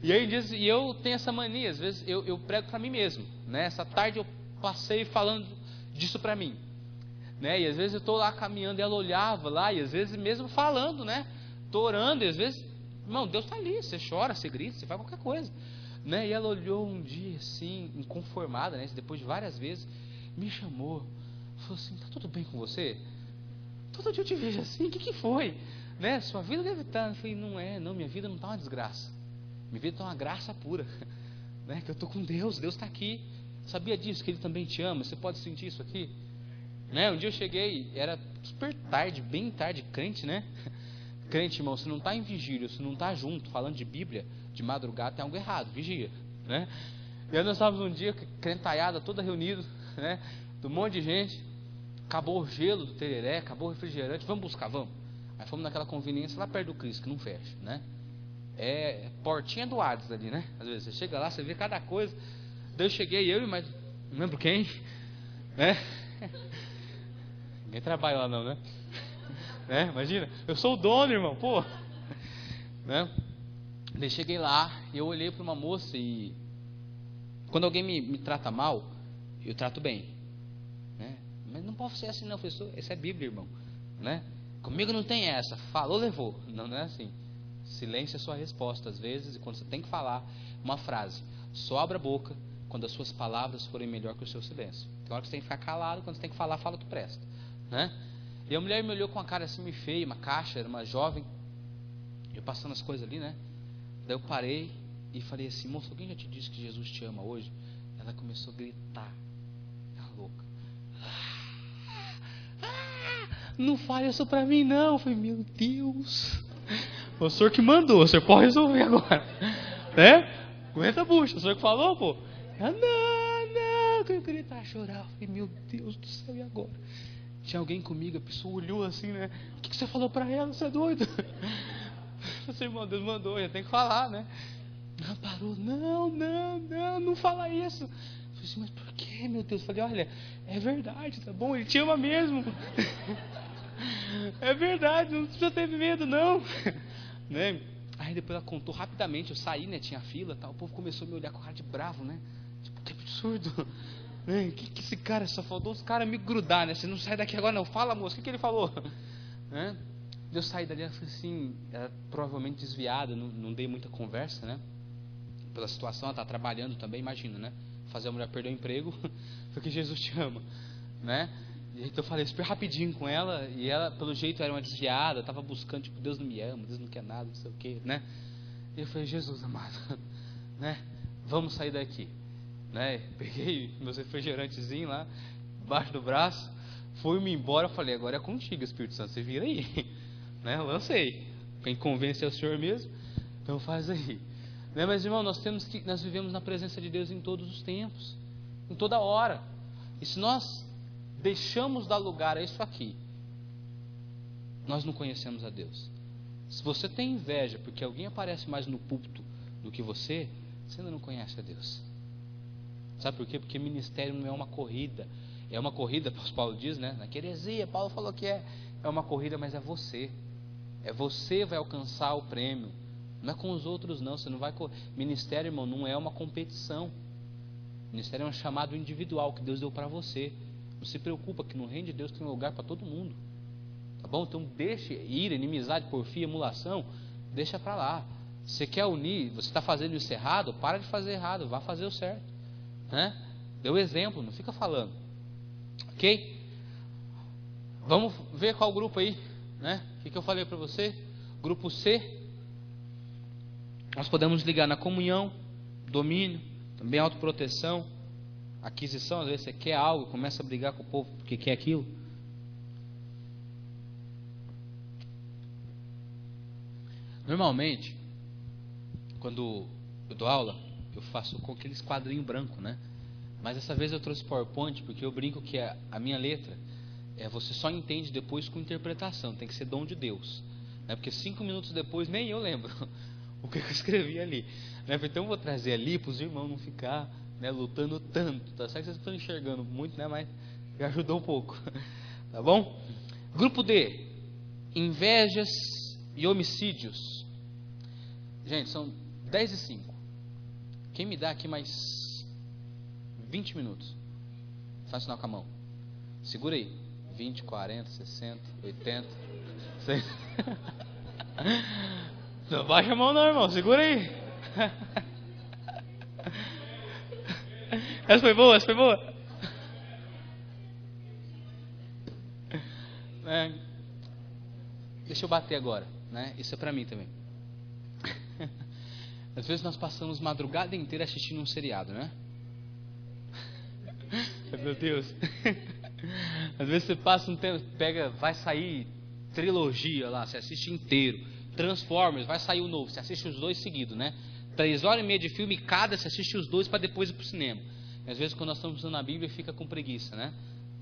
S2: E aí e eu tenho essa mania, às vezes eu prego para mim mesmo, né? Essa tarde eu passei falando disso para mim, né? E às vezes eu estou lá caminhando e ela olhava lá, e às vezes mesmo falando, né? Estou orando, e às vezes, irmão, Deus está ali, você chora, você grita, você faz qualquer coisa, né? E ela olhou um dia assim, inconformada, né? Depois de várias vezes, me chamou, falou assim: tá tudo bem com você? Todo dia eu te vejo assim, o que foi? Né? Sua vida deve estar. Eu falei: não, minha vida não está uma desgraça, minha vida está uma graça pura, né? Que eu estou com Deus, Deus está aqui. Sabia disso, que Ele também te ama? Você pode sentir isso aqui, né? Um dia eu cheguei, era super tarde, bem tarde, crente, né? Crente, irmão, se não está em vigília, se não está junto, falando de Bíblia, de madrugada, tem algo errado, vigia, né? E aí nós estávamos um dia, crentaiada, toda reunida, né? De um monte de gente, acabou o gelo do tereré, acabou o refrigerante, vamos buscar, vamos. Aí fomos naquela conveniência lá perto do Cristo, que não fecha, né? É portinha do Hades ali, né? Às vezes você chega lá, você vê cada coisa. Daí eu cheguei, eu e mais, não lembro quem, né? Ninguém trabalha lá não, né? Imagina, eu sou o dono, irmão, pô, né? Daí cheguei lá e eu olhei para uma moça e quando alguém me trata mal, eu trato bem, né? Mas não pode ser assim não, professor, essa é Bíblia, irmão, né? Comigo não tem essa, falou, levou. Não é assim. Silêncio é sua resposta às vezes, e quando você tem que falar uma frase, só abra a boca quando as suas palavras forem melhor que o seu silêncio. Tem hora que você tem que ficar calado, quando você tem que falar, fala o que presta, né? E a mulher me olhou com a cara assim meio feia, uma caixa, era uma jovem, eu passando as coisas ali, né? Daí eu parei e falei assim: moça, alguém já te disse que Jesus te ama hoje? Ela começou a gritar, tá louca. Não fale isso pra mim não. Eu falei: meu Deus, o senhor que mandou, o senhor pode resolver agora, né? Aguenta a bucha, o senhor que falou, pô. Não, eu gritar, chorar. Eu falei: meu Deus do céu, e agora? Tinha alguém comigo, a pessoa olhou assim, né? O que você falou pra ela? Você é doido? Eu falei: irmão, Deus mandou, já tem que falar, né? Ela parou: não fala isso. Eu falei assim: mas por que, meu Deus? Eu falei: olha, é verdade, tá bom? Ele te ama mesmo. É verdade, não precisa ter medo, não. Né? Aí depois ela contou rapidamente, eu saí, né? Tinha fila, tal. O povo começou a me olhar com cara de bravo, né? Tipo, que absurdo. Né? Que esse cara, só faltou os caras me grudar, né? Você não sai daqui agora não. Fala, moça, o que ele falou? Né? Eu saí dali, ela falou assim, ela provavelmente desviada, não dei muita conversa, né? Pela situação, ela tá trabalhando também, imagina, né? Fazer a mulher perder o emprego, porque Jesus te ama, né? E então eu falei super rapidinho com ela, e ela, pelo jeito, era uma desviada, estava buscando, tipo, Deus não me ama, Deus não quer nada, não sei o quê, né? E eu falei, Jesus amado, né? Vamos sair daqui, né? Peguei meus refrigerantezinhos lá, embaixo do braço, fui-me embora, falei, agora é contigo, Espírito Santo, você vira aí, né? Eu lancei, quem convence é o Senhor mesmo, então faz aí, né? Mas irmão, nós vivemos na presença de Deus em todos os tempos, em toda hora, e se nós deixamos dar lugar a isso aqui, nós não conhecemos a Deus. Se você tem inveja porque alguém aparece mais no púlpito do que você ainda não conhece a Deus. Sabe por quê? Porque ministério não é uma corrida. É uma corrida, Paulo diz, né? Na heresia, Paulo falou que é uma corrida, mas é você. É você vai alcançar o prêmio. Não é com os outros não. Você não vai. Ministério, irmão, não é uma competição. Ministério é um chamado individual que Deus deu para você. Não se preocupa que no reino de Deus tem um lugar para todo mundo. Tá bom? Então deixe ira, inimizade, porfia, emulação, deixa para lá. Você quer unir, você está fazendo isso errado, para de fazer errado, vá fazer o certo, né? Deu exemplo, não fica falando, ok? Vamos ver qual grupo aí, né? O que eu falei para você? Grupo C, nós podemos ligar na comunhão, domínio, também autoproteção, aquisição. Às vezes você quer algo, começa a brigar com o povo porque quer aquilo. Normalmente, quando eu dou aula, eu faço com aqueles quadrinhos brancos, né? Mas dessa vez eu trouxe PowerPoint, porque eu brinco que a minha letra, você só entende depois com interpretação, tem que ser dom de Deus, né? Porque 5 minutos depois nem eu lembro o que eu escrevi ali, né? Então eu vou trazer ali para os irmãos não ficar, né, lutando tanto, tá certo que vocês estão enxergando muito, né? Mas me ajudou um pouco, tá bom? Grupo D, invejas e homicídios. Gente, são 10:05. Quem me dá aqui mais 20 minutos? Faz sinal com a mão. Segura aí. 20, 40, 60, 80, 100. Não baixa a mão não, irmão. Segura aí. Essa foi boa, essa foi boa. Deixa eu bater agora, né? Isso é pra mim também. Às vezes nós passamos madrugada inteira assistindo um seriado, né? Meu Deus. Às vezes você passa um tempo, vai sair trilogia lá, você assiste inteiro. Transformers, vai sair o novo, você assiste os dois seguidos, né? 3h30 de filme cada, você assiste os dois para depois ir pro cinema. E às vezes quando nós estamos usando a Bíblia fica com preguiça, né?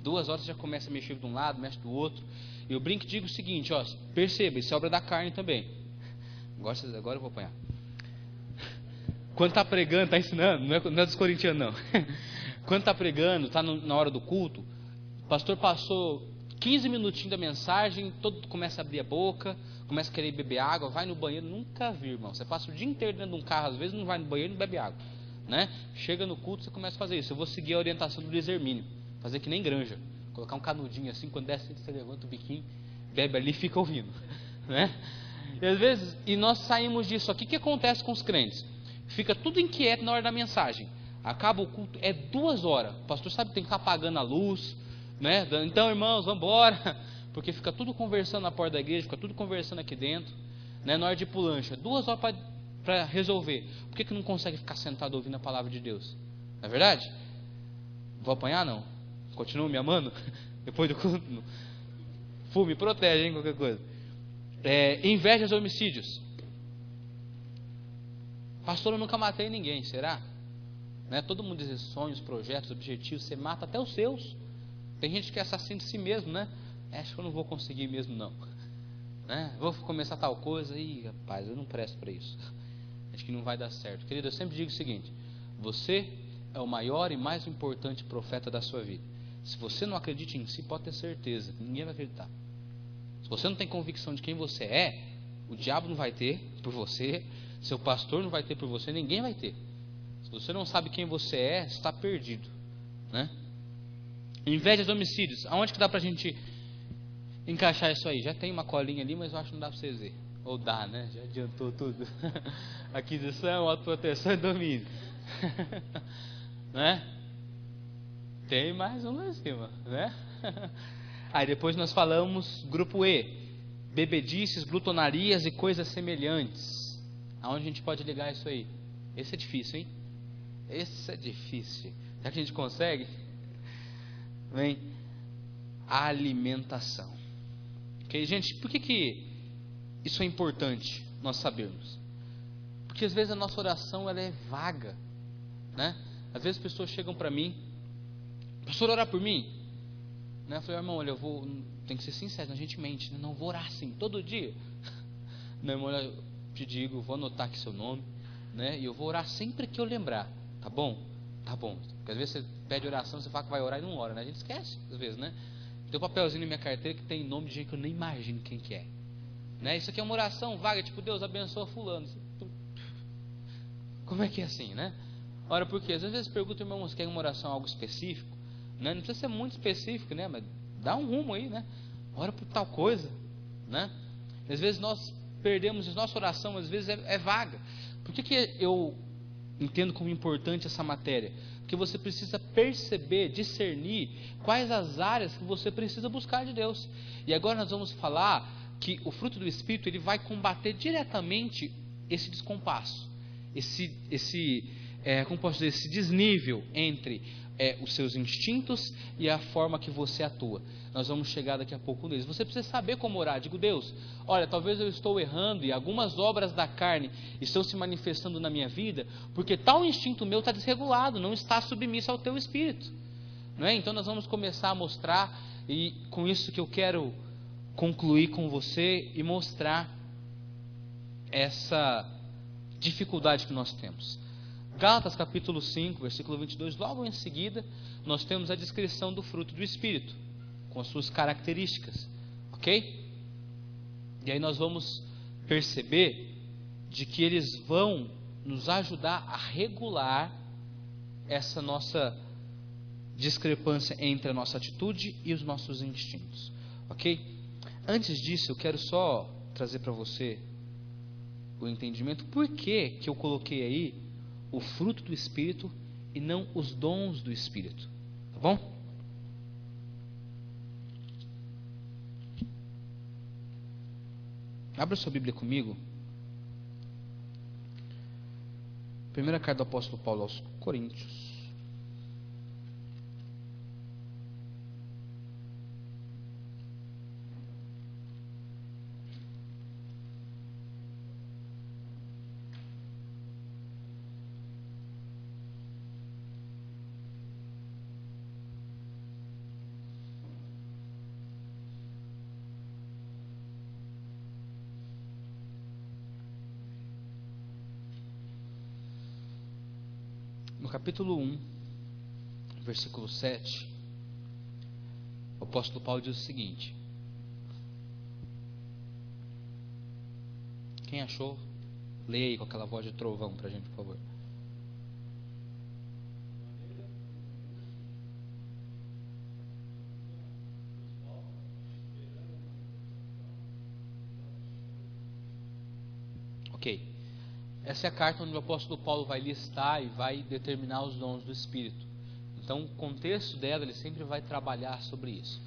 S2: 2 horas você já começa a mexer de um lado, mexe do outro. E eu brinco e digo o seguinte, ó, perceba, isso é obra da carne também. Agora eu vou apanhar. Quando está pregando, está ensinando, não é dos corintianos não. Quando está pregando, está na hora do culto, o pastor passou 15 minutinhos da mensagem, todo começa a abrir a boca, começa a querer beber água, vai no banheiro, nunca vi, irmão. Você passa o dia inteiro dentro de um carro, às vezes não vai no banheiro e não bebe água, né? Chega no culto, você começa a fazer isso. Eu vou seguir a orientação do Luiz Hermínio, fazer que nem granja, colocar um canudinho assim, quando desce, você levanta o biquinho, bebe ali e fica ouvindo, né? E às vezes, nós saímos disso aqui. O que acontece com os crentes? Fica tudo inquieto na hora da mensagem. Acaba o culto, é 2 horas. O pastor sabe que tem que estar apagando a luz, né? Então, irmãos, vamos embora. Porque fica tudo conversando na porta da igreja, fica tudo conversando aqui dentro, né? Na hora de ir pro lanche, 2 horas para resolver. Por que não consegue ficar sentado ouvindo a palavra de Deus? Não é verdade? Vou apanhar não? Continua me amando? Depois do culto? Me protege, hein? Qualquer coisa. Invejas e homicídios. Pastor, eu nunca matei ninguém, será? Né? Todo mundo diz sonhos, projetos, objetivos, você mata até os seus. Tem gente que é assassino de si mesmo, né? Acho que eu não vou conseguir mesmo não, né? Vou começar tal coisa, e rapaz, eu não presto para isso. Acho que não vai dar certo. Querido, eu sempre digo o seguinte: você é o maior e mais importante profeta da sua vida. Se você não acredita em si, pode ter certeza, ninguém vai acreditar. Se você não tem convicção de quem você é, o diabo não vai ter por você, seu pastor não vai ter por você, ninguém vai ter. Se você não sabe quem você é, está perdido, né? Invejas e homicídios. Aonde que dá pra gente encaixar isso aí? Já tem uma colinha ali, mas eu acho que não dá pra vocês verem. Ou dá, né? Já adiantou tudo. Aquisição, autoproteção e domínio. Né? Tem mais um lá em cima, né? Aí depois nós falamos grupo E, bebedices, glutonarias e coisas semelhantes. Aonde a gente pode ligar isso aí? Esse é difícil, hein? Esse é difícil. Será que a gente consegue? Vem, alimentação. Ok, gente, por que isso é importante nós sabermos? Porque às vezes a nossa oração ela é vaga, né? Às vezes as pessoas chegam para mim, pastor, orar por mim? Né? Eu falei, irmão, olha, tem que ser sincero, a gente mente, né? Não vou orar assim todo dia. Não, irmão, eu te digo, vou anotar aqui seu nome, né? E eu vou orar sempre que eu lembrar, tá bom? Tá bom. Porque às vezes você pede oração, você fala que vai orar e não ora, né? A gente esquece, às vezes, né? Tem um papelzinho na minha carteira que tem nome de gente que eu nem imagino quem que é. Né? Isso aqui é uma oração vaga, tipo, Deus abençoa fulano. Como é que é assim, né? Ora, por quê? Às vezes perguntam, irmão, você quer uma oração algo específico? Né? Não precisa ser muito específico, né? Mas dá um rumo aí, né? Ora por tal coisa, né? Às vezes nós perdemos, nossa oração às vezes é vaga. Por que eu entendo como importante essa matéria? Porque você precisa perceber, discernir quais as áreas que você precisa buscar de Deus. E agora nós vamos falar que o fruto do Espírito ele vai combater diretamente esse descompasso, como posso dizer, esse desnível entre os seus instintos e a forma que você atua. Nós vamos chegar daqui a pouco neles. Você precisa saber como orar. Digo, Deus, olha, talvez eu estou errando e algumas obras da carne estão se manifestando na minha vida, porque tal instinto meu está desregulado, não está submisso ao teu Espírito. Não é? Então nós vamos começar a mostrar, e com isso que eu quero concluir com você e mostrar essa dificuldade que nós temos. Gálatas capítulo 5, versículo 22, logo em seguida, nós temos a descrição do fruto do Espírito, com as suas características, ok? E aí nós vamos perceber de que eles vão nos ajudar a regular essa nossa discrepância entre a nossa atitude e os nossos instintos, ok? Antes disso, eu quero só trazer para você o entendimento, por que eu coloquei aí o fruto do Espírito e não os dons do Espírito, tá bom? Abra sua Bíblia comigo. Primeira carta do apóstolo Paulo aos Coríntios. No capítulo 1, versículo 7, o apóstolo Paulo diz o seguinte: quem achou, leia aí com aquela voz de trovão para a gente, por favor. Ok. Essa é a carta onde o apóstolo Paulo vai listar e vai determinar os dons do Espírito. Então, o contexto dela, ele sempre vai trabalhar sobre isso.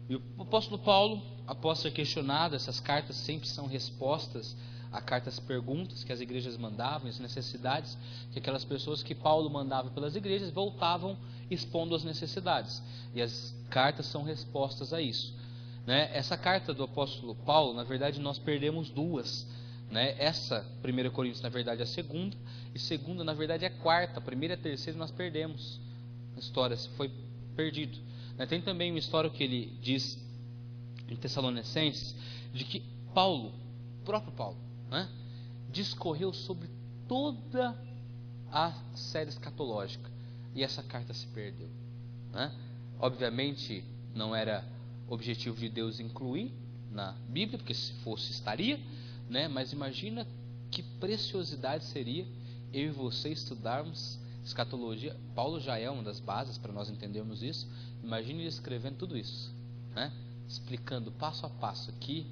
S2: E o apóstolo Paulo, após ser questionado, essas cartas sempre são respostas a cartas perguntas que as igrejas mandavam, as necessidades que aquelas pessoas que Paulo mandava pelas igrejas voltavam expondo as necessidades. E as cartas são respostas a isso. Né? Essa carta do apóstolo Paulo, na verdade, nós perdemos duas. Né? Essa 1 Coríntios na verdade é a segunda, e segunda na verdade é a quarta. A primeira e a terceira nós perdemos a história, foi perdido. Né? Tem também uma história que ele diz em Tessalonicenses, de que Paulo, o próprio Paulo, né, discorreu sobre toda a série escatológica, e essa carta se perdeu. Né? Obviamente não era objetivo de Deus incluir na Bíblia, porque se fosse estaria, né? Mas imagina que preciosidade seria eu e você estudarmos escatologia. Paulo já é uma das bases para nós entendermos isso. Imagine ele escrevendo tudo isso, né? Explicando passo a passo aqui,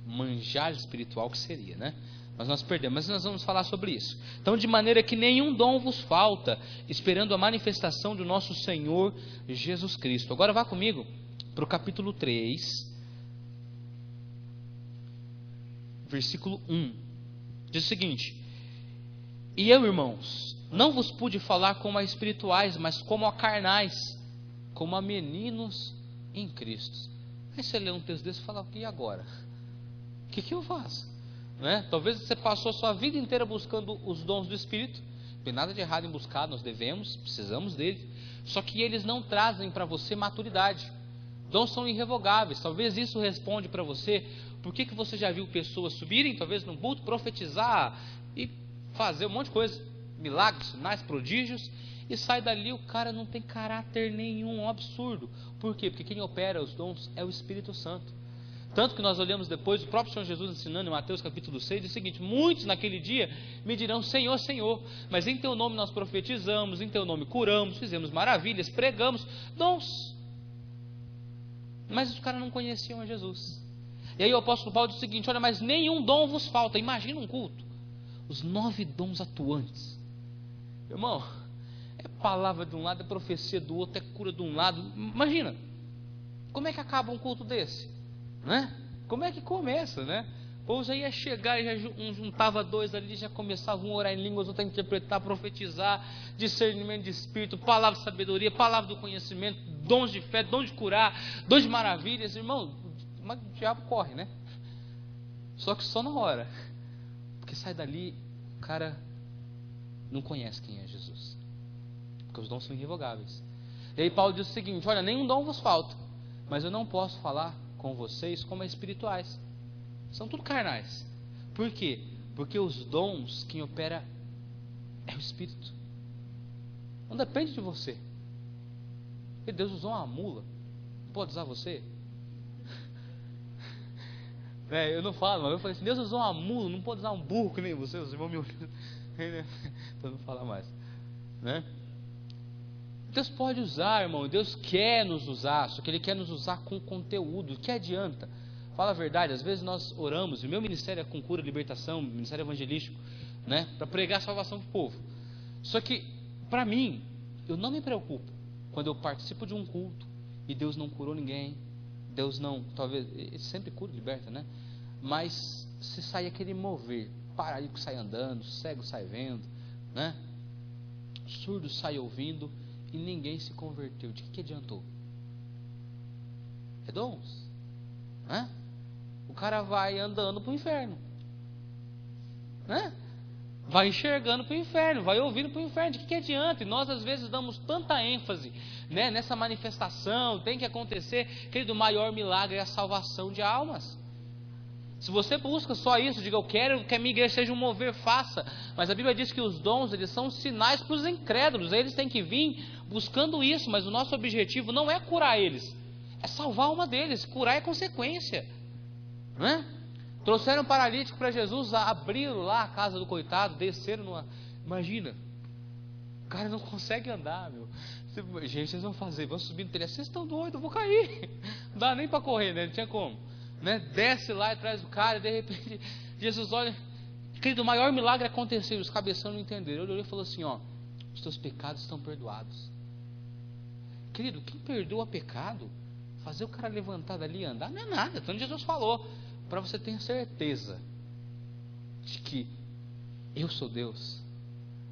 S2: manjar espiritual que seria, né? Mas nós perdemos, mas nós vamos falar sobre isso. Então, de maneira que nenhum dom vos falta, esperando a manifestação do nosso Senhor Jesus Cristo. Agora vá comigo para o capítulo 3, versículo 1. Diz o seguinte: E eu, irmãos, não vos pude falar como a espirituais, mas como a carnais, como a meninos em Cristo. Aí você lê um texto desse e fala: e agora? O que eu faço? Né? Talvez você passou a sua vida inteira buscando os dons do Espírito. Não tem nada de errado em buscar, nós devemos, precisamos dele. Só que eles não trazem para você maturidade. Dons são irrevogáveis. Talvez isso responde para você por que você já viu pessoas subirem, talvez num culto, profetizar e fazer um monte de coisa, milagres, sinais, prodígios, e sai dali, o cara não tem caráter nenhum, um absurdo. Por quê? Porque quem opera os dons é o Espírito Santo. Tanto que nós olhamos depois, o próprio Senhor Jesus ensinando em Mateus capítulo 6, diz o seguinte: muitos naquele dia me dirão, Senhor, Senhor, mas em teu nome nós profetizamos, em teu nome curamos, fizemos maravilhas, pregamos, dons. Mas os caras não conheciam a Jesus. E aí o apóstolo Paulo diz o seguinte: olha, mas nenhum dom vos falta. Imagina um culto, os 9 dons atuantes. Irmão, é palavra de um lado, é profecia do outro, é cura de um lado. Imagina, como é que acaba um culto desse? Né? Como é que começa, né? O povo já ia chegar, já juntava 2 ali, já começavam a orar em línguas, outros a interpretar, profetizar, discernimento de espírito, palavra de sabedoria, palavra do conhecimento, dons de fé, dons de curar, dons de maravilhas. Irmão, mas o diabo corre, né? Só que só na hora, porque sai dali, o cara não conhece quem é Jesus, porque os dons são irrevogáveis. E aí Paulo diz o seguinte: olha, nenhum dom vos falta, mas eu não posso falar com vocês como espirituais, são tudo carnais. Por quê? Porque os dons, quem opera é o Espírito, não depende de você. Porque Deus usou uma mula, não pode usar você? Eu não falo, mas eu falei assim: Deus usou uma mula, não pode usar um burro que nem você. Os irmãos me olhando para não falar mais, né? Deus pode usar, irmão, Deus quer nos usar, só que Ele quer nos usar com conteúdo. O que adianta? Fala a verdade, às vezes nós oramos, e o meu ministério é com cura, libertação, ministério evangelístico, né, para pregar a salvação para o povo. Só que, para mim, eu não me preocupo quando eu participo de um culto e Deus não curou ninguém, Deus não, talvez, Ele sempre cura e liberta, né? Mas se sai aquele mover, paralítico sai andando, cego sai vendo, né? Surdo sai ouvindo, e ninguém se converteu, de que adiantou? É dons, né? O cara vai andando para o inferno, né? Vai enxergando para o inferno, vai ouvindo para o inferno, de que adianta? E nós às vezes damos tanta ênfase, né, nessa manifestação, tem que acontecer. Querido, o maior milagre é a salvação de almas. Se você busca só isso, diga: eu quero que a minha igreja seja um mover, faça. Mas a Bíblia diz que os dons, eles são sinais para os incrédulos. Eles têm que vir buscando isso. Mas o nosso objetivo não é curar eles, é salvar uma deles. Curar é consequência, né? Trouxeram um paralítico para Jesus, abriram lá a casa do coitado, desceram numa... Imagina, o cara não consegue andar, meu. Gente, vocês vão fazer, vão subir no telhado, vocês estão doidos, eu vou cair. Não dá nem para correr, né? Não tinha como, né? Desce lá atrás do cara, e de repente Jesus olha. Querido, o maior milagre aconteceu, os cabeção não entenderam. Ele olhou e falou assim: ó, os teus pecados estão perdoados. Querido, quem perdoa pecado, fazer o cara levantar dali e andar, não é nada. Então Jesus falou, para você ter certeza de que eu sou Deus,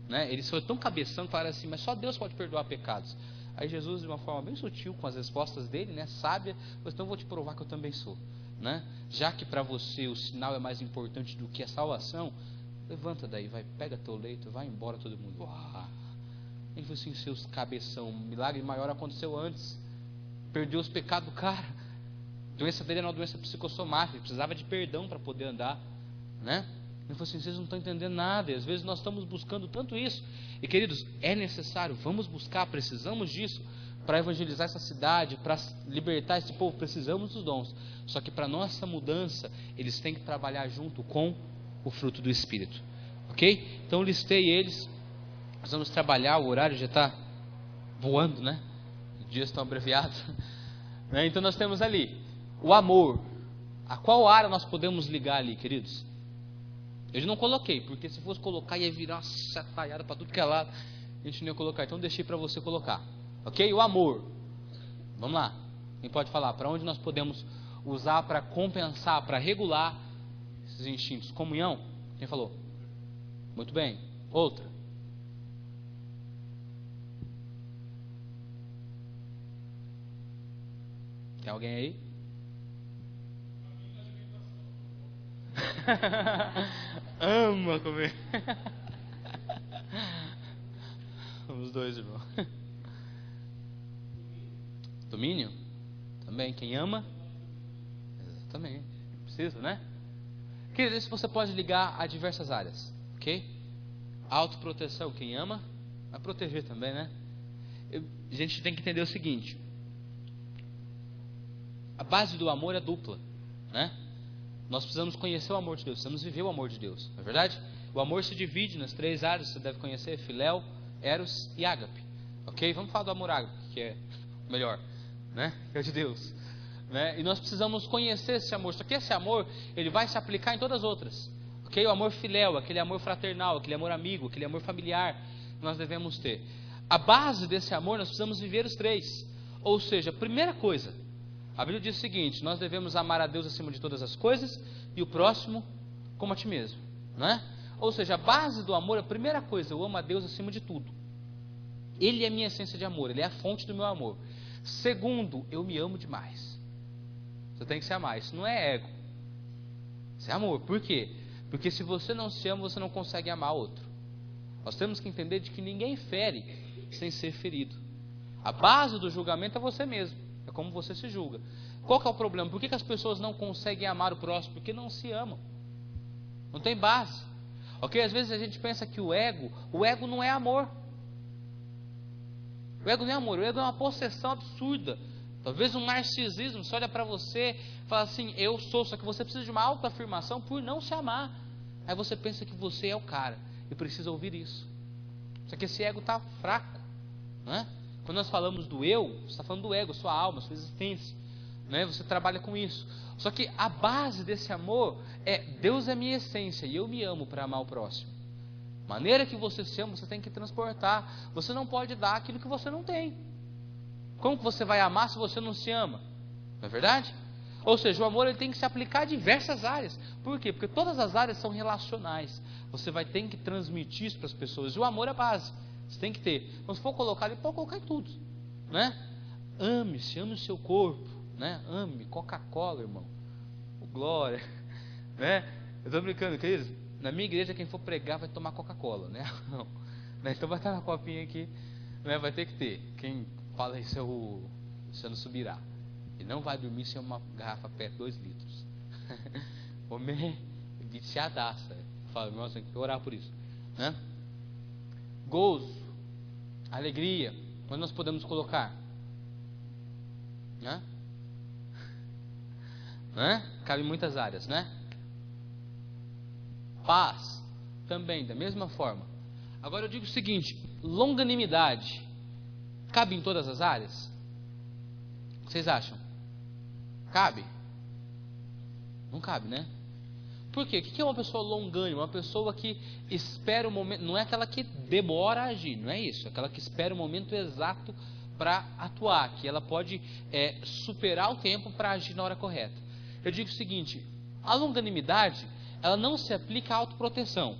S2: né? Ele foi tão cabeção que falaram assim: mas só Deus pode perdoar pecados. Aí Jesus, de uma forma bem sutil, com as respostas dele, né, sábia, falou: então eu vou te provar que eu também sou, né? Já que para você o sinal é mais importante do que a salvação, levanta daí, vai, pega teu leito, vai embora todo mundo. Uau. Ele falou assim: seus cabeção, um milagre maior aconteceu antes, perdeu os pecados do cara. A doença dele era uma doença psicossomática, ele precisava de perdão para poder andar, né? Ele falou assim: vocês não estão entendendo nada. E às vezes nós estamos buscando tanto isso. E queridos, é necessário, vamos buscar, precisamos disso para evangelizar essa cidade, para libertar esse povo. Precisamos dos dons. Só que para nossa mudança, eles têm que trabalhar junto com o fruto do Espírito, ok? Então listei eles. Nós vamos trabalhar, o horário já está voando, né? Os dias estão abreviados, né? Então nós temos ali o amor. A qual área nós podemos ligar ali, queridos? Eu não coloquei, porque se fosse colocar ia virar uma setaiada para tudo que é lado. A gente não ia colocar, então deixei para você colocar. Ok? O amor. Vamos lá. Quem pode falar? Para onde nós podemos usar para compensar, para regular esses instintos? Comunhão? Quem falou? Muito bem. Outra. Tem alguém aí? Ama comer. Os dois, irmão. Domínio? Também. Quem ama? Exatamente. Precisa, né? Querido, isso você pode ligar a diversas áreas. Ok? Autoproteção. Quem ama, vai proteger também, né? A gente tem que entender o seguinte. A base do amor é dupla, né? Nós precisamos conhecer o amor de Deus, precisamos viver o amor de Deus, não é verdade? O amor se divide nas 3 áreas, você deve conhecer: filéu, eros e ágape. Ok? Vamos falar do amor ágape, que é melhor, né? Que é de Deus, né? E nós precisamos conhecer esse amor, só que esse amor, ele vai se aplicar em todas as outras. Ok? O amor filéu, aquele amor fraternal, aquele amor amigo, aquele amor familiar, nós devemos ter. A base desse amor, nós precisamos viver os 3. Ou seja, primeira coisa, a Bíblia diz o seguinte: nós devemos amar a Deus acima de todas as coisas e o próximo como a ti mesmo, né? Ou seja, a base do amor, a primeira coisa, eu amo a Deus acima de tudo. Ele é a minha essência de amor, Ele é a fonte do meu amor. Segundo, eu me amo demais. Você tem que se amar, isso não é ego, isso é amor. Por quê? Porque se você não se ama, você não consegue amar outro. Nós temos que entender de que ninguém fere sem ser ferido. A base do julgamento é você mesmo, é como você se julga. Qual que é o problema? Por que as pessoas não conseguem amar o próximo? Porque não se amam. Não tem base. Ok? Às vezes a gente pensa que o ego não é amor. O ego não é amor, o ego é uma possessão absurda. Talvez um narcisismo. Você olha para você e fala assim: eu sou, só que você precisa de uma autoafirmação por não se amar. Aí você pensa que você é o cara e precisa ouvir isso. Só que esse ego está fraco, né? Quando nós falamos do eu, você está falando do ego, sua alma, sua existência, né? Você trabalha com isso. Só que a base desse amor é: Deus é minha essência e eu me amo para amar o próximo. Maneira que você se ama, você tem que transportar. Você não pode dar aquilo que você não tem. Como que você vai amar se você não se ama? Não é verdade? Ou seja, o amor, ele tem que se aplicar a diversas áreas. Por quê? Porque todas as áreas são relacionais. Você vai ter que transmitir isso para as pessoas. E o amor é a base. Você tem que ter. Então, se for colocar, ele pode colocar em tudo, né? Ame-se, ame o seu corpo, né? Ame Coca-Cola, irmão. O glória, né? Eu estou brincando, queridos. Na minha igreja, quem for pregar vai tomar Coca-Cola, né? Não. Então vai estar na copinha aqui, né? Vai ter que ter. Quem fala isso é o Luciano Subirá. Ele não vai dormir sem uma garrafa PET 2 litros. Homem viciadaça. Fala, irmão, você tem que orar por isso, né? Gozo, alegria, onde nós podemos colocar? Né? Cabe em muitas áreas, né? Paz, também, da mesma forma. Agora eu digo o seguinte: longanimidade, cabe em todas as áreas? O que vocês acham? Cabe? Não cabe, né? Por quê? O que é uma pessoa longânima? Uma pessoa que espera o momento, não é aquela que demora a agir, não é isso. É aquela que espera o momento exato para atuar, que ela pode superar o tempo para agir na hora correta. Eu digo o seguinte: a longanimidade, ela não se aplica à autoproteção,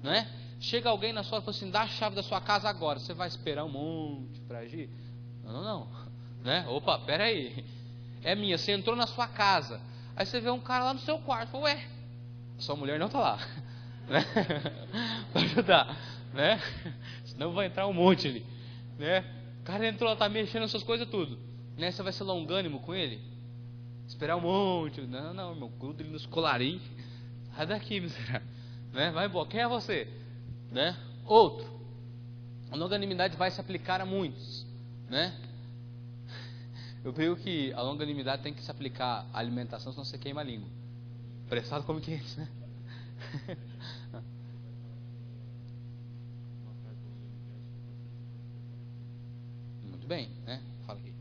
S2: né? Chega alguém na sua hora e fala assim: dá a chave da sua casa agora. Você vai esperar um monte para agir? Não, né? Opa, pera aí, é minha. Você entrou na sua casa, aí você vê um cara lá no seu quarto, fala: ué, sua mulher não está lá, né? Para ajudar, né? Senão vai entrar um monte ali, né? O cara entrou lá, está mexendo nas suas coisas tudo, né? Você vai ser longânimo com ele? Esperar um monte? Não, irmão, gruda ele nos colarinhos. Sai daqui, miserável, né? Vai embora. Quem é você, né? Outro, a longanimidade vai se aplicar a muitos, né? Eu creio que a longanimidade tem que se aplicar à alimentação, senão você queima a língua. Pressado come quente, né? Muito bem, né? Fala aqui.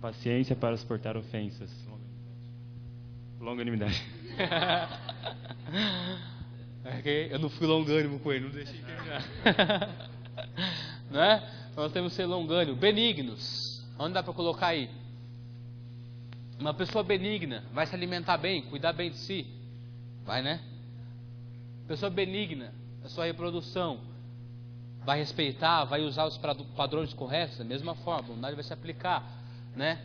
S3: Paciência para suportar ofensas. Longanimidade.
S2: Eu não fui longânimo com ele, não deixei terminar. Né? Nós temos que ser longânimo. Benignos. Onde dá para colocar aí? Uma pessoa benigna vai se alimentar bem, cuidar bem de si. Vai, né? Pessoa benigna, a sua reprodução, vai respeitar, vai usar os padrões corretos, da mesma forma, a bondade vai se aplicar, né?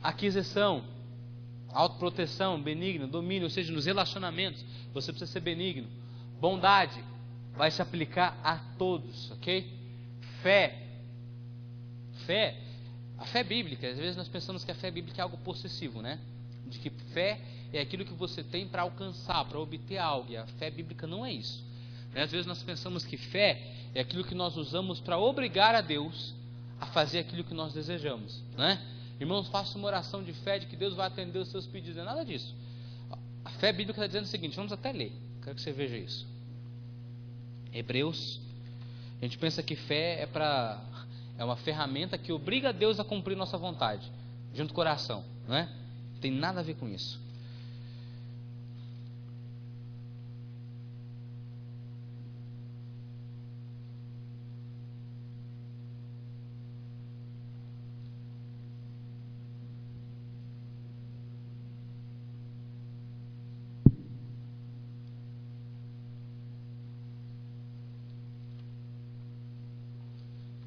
S2: Aquisição, autoproteção, benigno, domínio, ou seja, nos relacionamentos, você precisa ser benigno. Bondade vai se aplicar a todos, ok? Fé, a fé bíblica, às vezes nós pensamos que a fé bíblica é algo possessivo, né? De que fé é aquilo que você tem para alcançar, para obter algo, e a fé bíblica não é isso. Às vezes nós pensamos que fé é aquilo que nós usamos para obrigar a Deus a fazer aquilo que nós desejamos, né? Irmãos, faça uma oração de fé de que Deus vai atender os seus pedidos, não é nada disso. A fé bíblica está dizendo o seguinte, vamos até ler, quero que você veja isso. Hebreus, a gente pensa que fé é uma ferramenta que obriga a Deus a cumprir nossa vontade, junto com o coração, não é? Não tem nada a ver com isso.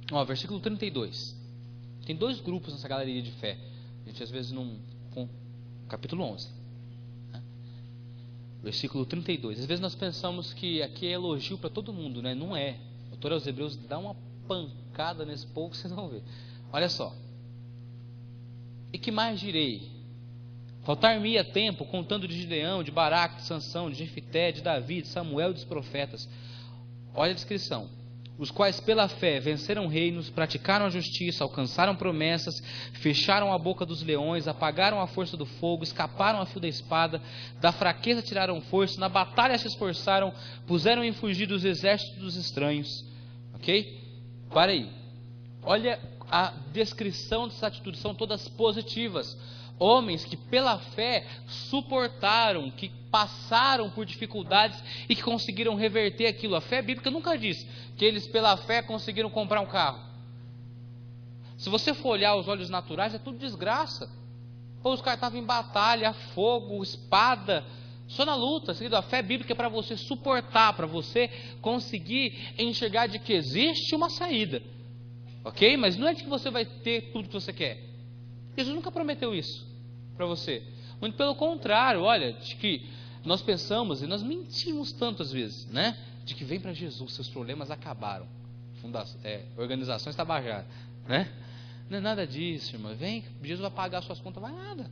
S2: Ó, versículo 32. Tem dois grupos nessa galeria de fé. A gente às vezes não... Capítulo 11. Né? Versículo 32. Às vezes nós pensamos que aqui é elogio para todo mundo, né? Não é. O autor aos Hebreus dá uma pancada nesse povo que vocês vão ver. Olha só. E que mais direi? Faltar-me-ia tempo contando de Gideão, de Baraque, de Sansão, de Jefité, de Davi, de Samuel e dos profetas. Olha a descrição. Os quais pela fé venceram reinos, praticaram a justiça, alcançaram promessas, fecharam a boca dos leões, apagaram a força do fogo, escaparam a fio da espada, da fraqueza tiraram força, na batalha se esforçaram, puseram em fugir dos exércitos dos estranhos. Ok? Para aí. Olha a descrição dessas atitudes, são todas positivas. Homens que pela fé suportaram, que passaram por dificuldades e que conseguiram reverter aquilo. A fé bíblica nunca diz que eles pela fé conseguiram comprar um carro. Se você for olhar os olhos naturais, é tudo desgraça. Pô, os caras estavam em batalha, fogo, espada, só na luta. A fé bíblica é para você suportar, para você conseguir enxergar de que existe uma saída. Ok? Mas não é de que você vai ter tudo que você quer. Jesus nunca prometeu isso para você. Muito pelo contrário, olha, de que nós pensamos e nós mentimos tantas vezes, né? De que vem para Jesus, seus problemas acabaram. Organizações Tabajara, né? Não é nada disso, irmão. Vem, Jesus vai pagar suas contas, vai nada.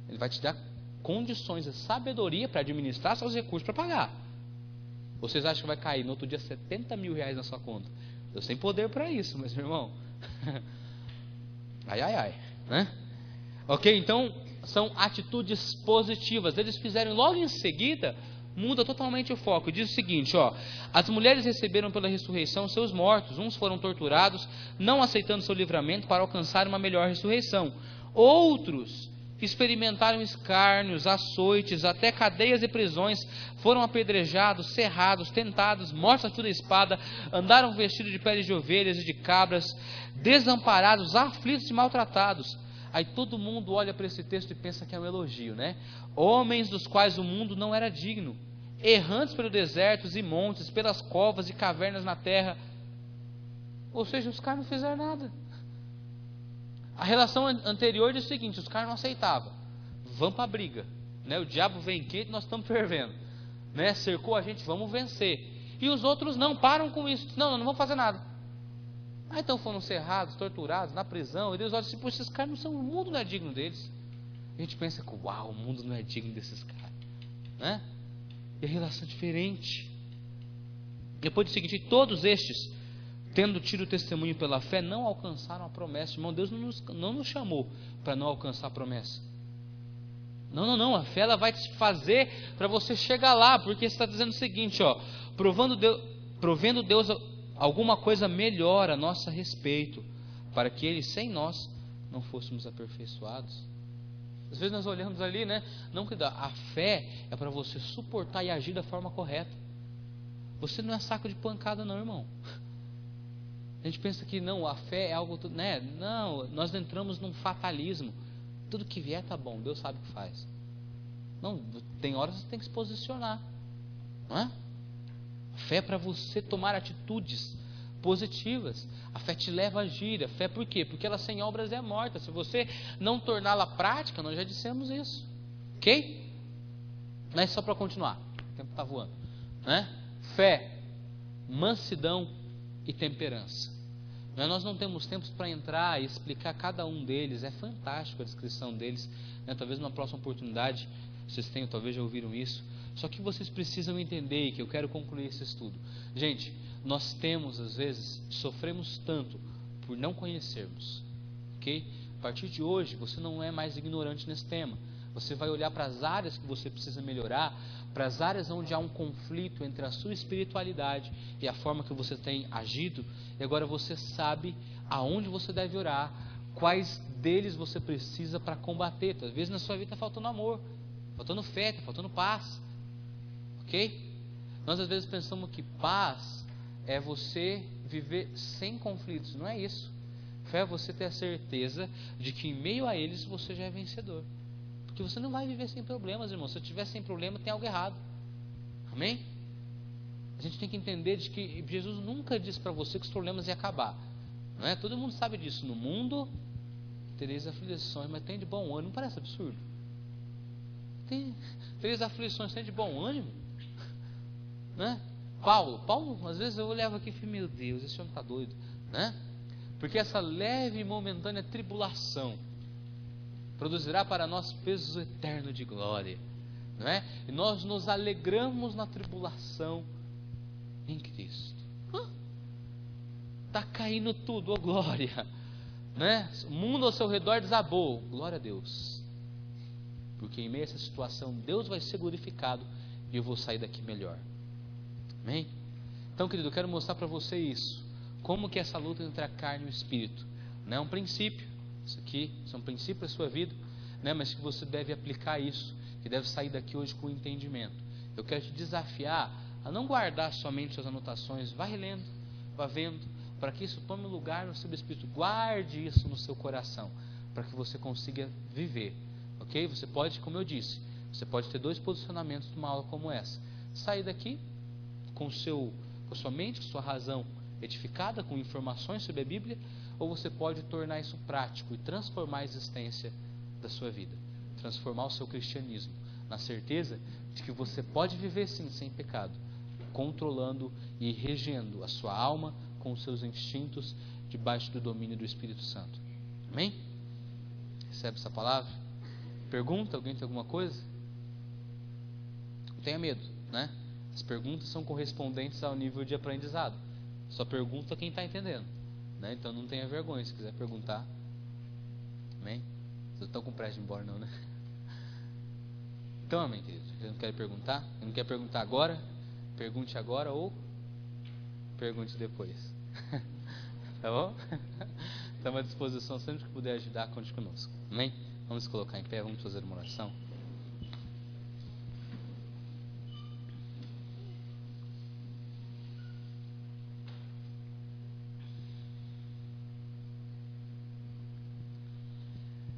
S2: Ele vai te dar condições e sabedoria para administrar seus recursos para pagar. Vocês acham que vai cair no outro dia 70 mil reais na sua conta? Deus tem poder para isso, mas meu irmão. Ai, né? Ok, então são atitudes positivas. Eles fizeram logo em seguida, muda totalmente o foco. Diz o seguinte, ó: as mulheres receberam pela ressurreição seus mortos. Uns foram torturados, não aceitando seu livramento para alcançar uma melhor ressurreição. Outros experimentaram escárnios, açoites, até cadeias e prisões, foram apedrejados, serrados, tentados, mortos a fio da espada, andaram vestidos de peles de ovelhas e de cabras, desamparados, aflitos e maltratados. Aí todo mundo olha para esse texto e pensa que é um elogio, né? Homens dos quais o mundo não era digno, errantes pelos desertos e montes, pelas covas e cavernas na terra. Ou seja, os caras não fizeram nada. A relação anterior diz o seguinte: os caras não aceitavam. Vamos para a briga, né? O diabo vem quente, nós estamos fervendo, né? Cercou a gente, vamos vencer. E os outros não param com isso. Não vamos fazer nada. Então foram cerrados, torturados, na prisão. E Deus olha assim: esses caras não são, o mundo não é digno deles. A gente pensa que uau, o mundo não é digno desses caras, né? E a relação é diferente. Depois do seguinte: todos estes, tendo tido o testemunho pela fé, não alcançaram a promessa. Irmão, Deus não nos chamou para não alcançar a promessa. Não, a fé ela vai te fazer para você chegar lá, porque está dizendo o seguinte, ó: provendo Deus alguma coisa melhor a nosso respeito, para que Ele sem nós não fôssemos aperfeiçoados. Às vezes nós olhamos ali, né? Não, querido, a fé é para você suportar e agir da forma correta. Você não é saco de pancada não, irmão. A gente pensa que não, a fé é algo, né? Não, nós entramos num fatalismo. Tudo que vier tá bom, Deus sabe o que faz. Não, tem horas que você tem que se posicionar, não é? A fé é para você tomar atitudes positivas. A fé te leva a agir. A fé por quê? Porque ela sem obras é morta. Se você não torná-la prática, nós já dissemos isso. Ok? Mas só para continuar, o tempo está voando, né? Fé, mansidão e temperança. Nós não temos tempo para entrar e explicar cada um deles. É fantástico a descrição deles, né? Talvez numa próxima oportunidade vocês tenham, talvez já ouviram isso. Só que vocês precisam entender, que eu quero concluir esse estudo. Gente, nós temos às vezes, sofremos tanto por não conhecermos, ok? A partir de hoje você não é mais ignorante nesse tema. Você vai olhar para as áreas que você precisa melhorar, para as áreas onde há um conflito entre a sua espiritualidade e a forma que você tem agido, e agora você sabe aonde você deve orar, quais deles você precisa para combater. Às vezes na sua vida está faltando amor, faltando fé, está faltando paz, ok? Nós às vezes pensamos que paz é você viver sem conflitos. Não é isso. Fé é você ter a certeza de que em meio a eles você já é vencedor. Porque você não vai viver sem problemas, irmão. Se eu tiver sem problema, tem algo errado. Amém? A gente tem que entender de que Jesus nunca disse para você que os problemas iam acabar. Não é? Todo mundo sabe disso. No mundo tereis aflições, mas tem de bom ânimo. Não parece absurdo? Tereis aflições, tem de bom ânimo? Né? Paulo, às vezes eu olhava aqui e falei, meu Deus, esse homem está doido, né? Porque essa leve e momentânea tribulação produzirá para nós peso eterno de glória, não é? E nós nos alegramos na tribulação em Cristo. Está caindo tudo, oh glória, né? O mundo ao seu redor desabou, glória a Deus, porque em meio a essa situação Deus vai ser glorificado e eu vou sair daqui melhor. Amém? Então, querido, eu quero mostrar para você isso. Como que essa luta entre a carne e o espírito não é um princípio. Isso aqui são princípios da sua vida, né? Mas que você deve aplicar isso, que deve sair daqui hoje com entendimento. Eu quero te desafiar a não guardar somente suas anotações. Vá relendo, vá vendo, para que isso tome lugar no seu espírito. Guarde isso no seu coração, para que você consiga viver. Ok? Você pode, como eu disse, você pode ter dois posicionamentos numa aula como essa. Sair daqui com sua mente, com sua razão edificada, com informações sobre a Bíblia, ou você pode tornar isso prático e transformar a existência da sua vida, transformar o seu cristianismo, na certeza de que você pode viver sim, sem pecado, controlando e regendo a sua alma com os seus instintos, debaixo do domínio do Espírito Santo. Amém? Recebe essa palavra? Pergunta? Alguém tem alguma coisa? Não tenha medo, né? As perguntas são correspondentes ao nível de aprendizado. Só pergunta quem está entendendo, né? Então não tenha vergonha se quiser perguntar. Amém? Vocês estão com pressa de ir embora não, né? Então, amém, querido. Você não quer perguntar? Você não quer perguntar agora? Pergunte agora ou pergunte depois. Tá bom? Estamos à disposição, sempre que puder ajudar, conte conosco. Amém? Vamos colocar em pé, vamos fazer uma oração.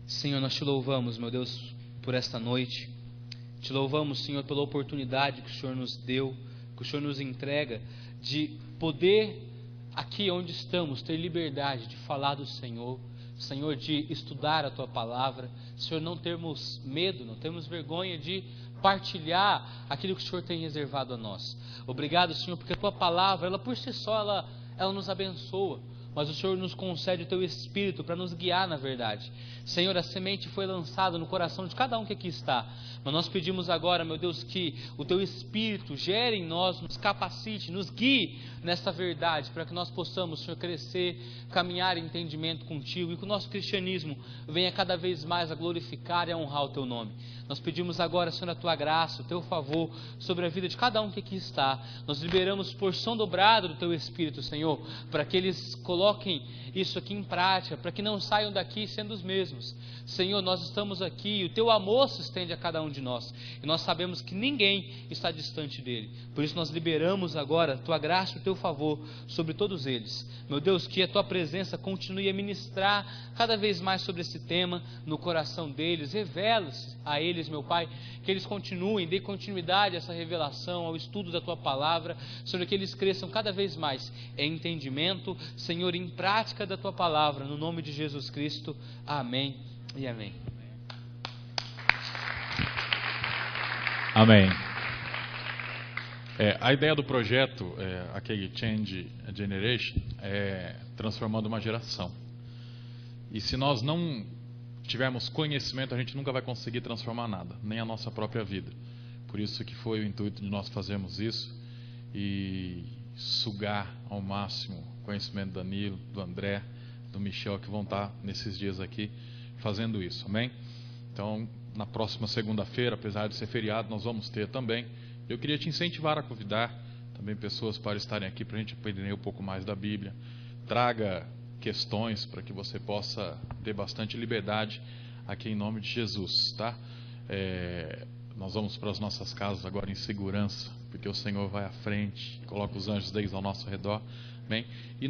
S2: Senhor, nós te louvamos, meu Deus, por esta noite. Te louvamos, Senhor, pela oportunidade que o Senhor nos deu, que o Senhor nos entrega, de poder, aqui onde estamos, ter liberdade de falar do Senhor, Senhor, de estudar a Tua Palavra, Senhor, não termos medo, não termos vergonha de partilhar aquilo que o Senhor tem reservado a nós. Obrigado, Senhor, porque a Tua Palavra, ela por si só, ela nos abençoa. Mas o Senhor nos concede o Teu Espírito para nos guiar na verdade. Senhor, a semente foi lançada no coração de cada um que aqui está. Mas nós pedimos agora, meu Deus, que o Teu Espírito gere em nós, nos capacite, nos guie nessa verdade, para que nós possamos, Senhor, crescer, caminhar em entendimento contigo e que o nosso cristianismo venha cada vez mais a glorificar e a honrar o Teu nome. Nós pedimos agora, Senhor, a Tua graça, o Teu favor sobre a vida de cada um que aqui está. Nós liberamos porção dobrada do Teu Espírito, Senhor, para que eles coloquem isso aqui em prática, para que não saiam daqui sendo os mesmos. Senhor, nós estamos aqui, o Teu amor se estende a cada um de nós, e nós sabemos que ninguém está distante dEle. Por isso nós liberamos agora a Tua graça e o Teu favor sobre todos eles. Meu Deus, que a Tua presença continue a ministrar cada vez mais sobre esse tema no coração deles. Revela-se a eles, meu Pai, que eles continuem, dê continuidade a essa revelação, ao estudo da Tua palavra, Senhor, que eles cresçam cada vez mais em entendimento, Senhor, em prática da Tua palavra, no nome de Jesus Cristo. Amém e amém.
S4: Amém. A ideia do projeto, aquele Change a Generation, é transformando uma geração. E se nós não tivermos conhecimento, a gente nunca vai conseguir transformar nada, nem a nossa própria vida. Por isso que foi o intuito de nós fazermos isso e sugar ao máximo o conhecimento do Danilo, do André, do Michel, que vão estar nesses dias aqui fazendo isso, amém? Então, na próxima segunda-feira, apesar de ser feriado, nós vamos ter também. Eu queria te incentivar a convidar também pessoas para estarem aqui, para a gente aprender um pouco mais da Bíblia. Traga questões para que você possa ter bastante liberdade aqui em nome de Jesus, tá? Nós vamos para as nossas casas agora em segurança, porque o Senhor vai à frente, coloca os anjos deles ao nosso redor, bem? E